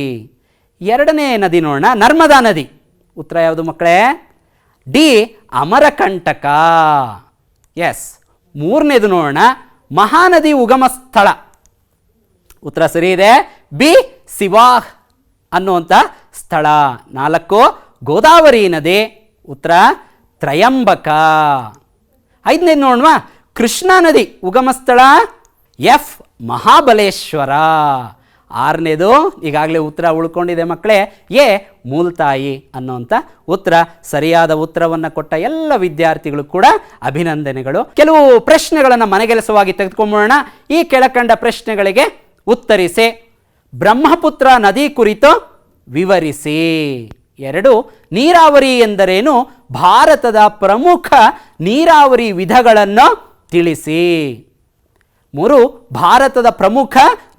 ಎರಡನೇ ನದಿ ನೋಡೋಣ, ನರ್ಮದಾ ನದಿ. ಉತ್ತರ ಯಾವುದು ಮಕ್ಕಳೇ? ಡಿ ಅಮರಕಂಟಕ. ಎಸ್. ಮೂರನೇದು ನೋಡೋಣ, ಮಹಾನದಿ ಉಗಮ ಸ್ಥಳ. ಉತ್ತರ ಸರಿ ಇದೆ, ಬಿ ಸಿವಾಹ್ ಅನ್ನುವಂಥ ಸ್ಥಳ. 4 ಗೋದಾವರಿ ನದಿ. ಉತ್ತರ ತ್ರಯಂಬಕ. 5ನೇದು ನೋಡುವ, ಕೃಷ್ಣಾ ನದಿ ಉಗಮ ಸ್ಥಳ ಎಫ್ ಮಹಾಬಲೇಶ್ವರ. 6ನೇದು ಈಗಾಗಲೇ ಉತ್ತರ ಉಳ್ಕೊಂಡಿದೆ ಮಕ್ಕಳೇ, ಎ ಮೂಲ್ತಾಯಿ ಅನ್ನುವಂಥ ಉತ್ತರ. ಸರಿಯಾದ ಉತ್ತರವನ್ನು ಕೊಟ್ಟ ಎಲ್ಲ ವಿದ್ಯಾರ್ಥಿಗಳು ಕೂಡ ಅಭಿನಂದನೆಗಳು. ಕೆಲವು ಪ್ರಶ್ನೆಗಳನ್ನು ಮನೆಗೆಲಸವಾಗಿ ತೆಗೆದುಕೊಂಬೋಣ. ಈ ಕೆಳಕಂಡ ಪ್ರಶ್ನೆಗಳಿಗೆ ಉತ್ತರಿಸಿ. ಬ್ರಹ್ಮಪುತ್ರ ನದಿ ಕುರಿತು ವಿವರಿಸಿ. 2 ನೀರಾವರಿ ಎಂದರೇನು? ಭಾರತದ ಪ್ರಮುಖ ನೀರಾವರಿ ವಿಧಗಳನ್ನು ತಿಳಿಸಿ. 3 ಭಾರತದ ಪ್ರಮುಖ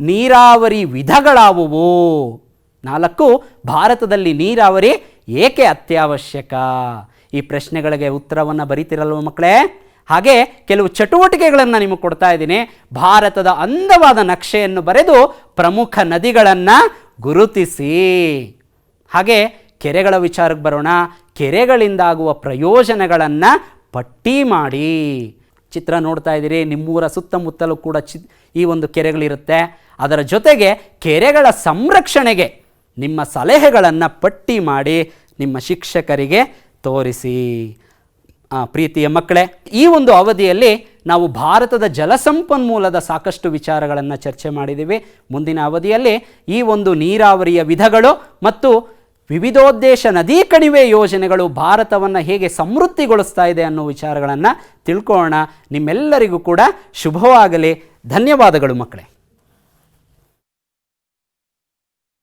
ನೀರಾವರಿ ವಿಧಗಳಾವುವು? 4 ಭಾರತದಲ್ಲಿ ನೀರಾವರಿ ಏಕೆ ಅತ್ಯವಶ್ಯಕ? ಈ ಪ್ರಶ್ನೆಗಳಿಗೆ ಉತ್ತರವನ್ನು ಬರೀತಿರಲ್ವ ಮಕ್ಕಳೇ? ಹಾಗೆ ಕೆಲವು ಚಟುವಟಿಕೆಗಳನ್ನು ನಿಮಗೆ ಕೊಡ್ತಾ ಇದ್ದೀನಿ. ಭಾರತದ ಅಂದವಾದ ನಕ್ಷೆಯನ್ನು ಬರೆದು ಪ್ರಮುಖ ನದಿಗಳನ್ನು ಗುರುತಿಸಿ. ಹಾಗೆ ಕೆರೆಗಳ ವಿಚಾರಕ್ಕೆ ಬರೋಣ. ಕೆರೆಗಳಿಂದಾಗುವ ಪ್ರಯೋಜನಗಳನ್ನು ಪಟ್ಟಿ ಮಾಡಿ. ಚಿತ್ರ ನೋಡ್ತಾ ಇದ್ದೀರಿ, ನಿಮ್ಮೂರ ಸುತ್ತಮುತ್ತಲೂ ಕೂಡ ಈ ಒಂದು ಕೆರೆಗಳಿರುತ್ತೆ. ಅದರ ಜೊತೆಗೆ ಕೆರೆಗಳ ಸಂರಕ್ಷಣೆಗೆ ನಿಮ್ಮ ಸಲಹೆಗಳನ್ನು ಪಟ್ಟಿ ಮಾಡಿ ನಿಮ್ಮ ಶಿಕ್ಷಕರಿಗೆ ತೋರಿಸಿ. ಪ್ರೀತಿಯ ಮಕ್ಕಳೇ, ಈ ಒಂದು ಅವಧಿಯಲ್ಲಿ ನಾವು ಭಾರತದ ಜಲಸಂಪನ್ಮೂಲದ ಸಾಕಷ್ಟು ವಿಚಾರಗಳನ್ನು ಚರ್ಚೆ ಮಾಡಿದ್ದೀವಿ. ಮುಂದಿನ ಅವಧಿಯಲ್ಲಿ ಈ ಒಂದು ನೀರಾವರಿಯ ವಿಧಗಳು ಮತ್ತು ವಿವಿಧೋದ್ದೇಶ ನದಿ ಕಣಿವೆ ಯೋಜನೆಗಳು ಭಾರತವನ್ನು ಹೇಗೆ ಸಮೃದ್ಧಿಗೊಳಿಸ್ತಾ ಇದೆ ಅನ್ನೋ ವಿಚಾರಗಳನ್ನು ತಿಳ್ಕೊಳ್ಳೋಣ. ನಿಮ್ಮೆಲ್ಲರಿಗೂ ಕೂಡ ಶುಭವಾಗಲಿ. ಧನ್ಯವಾದಗಳು ಮಕ್ಕಳೇ.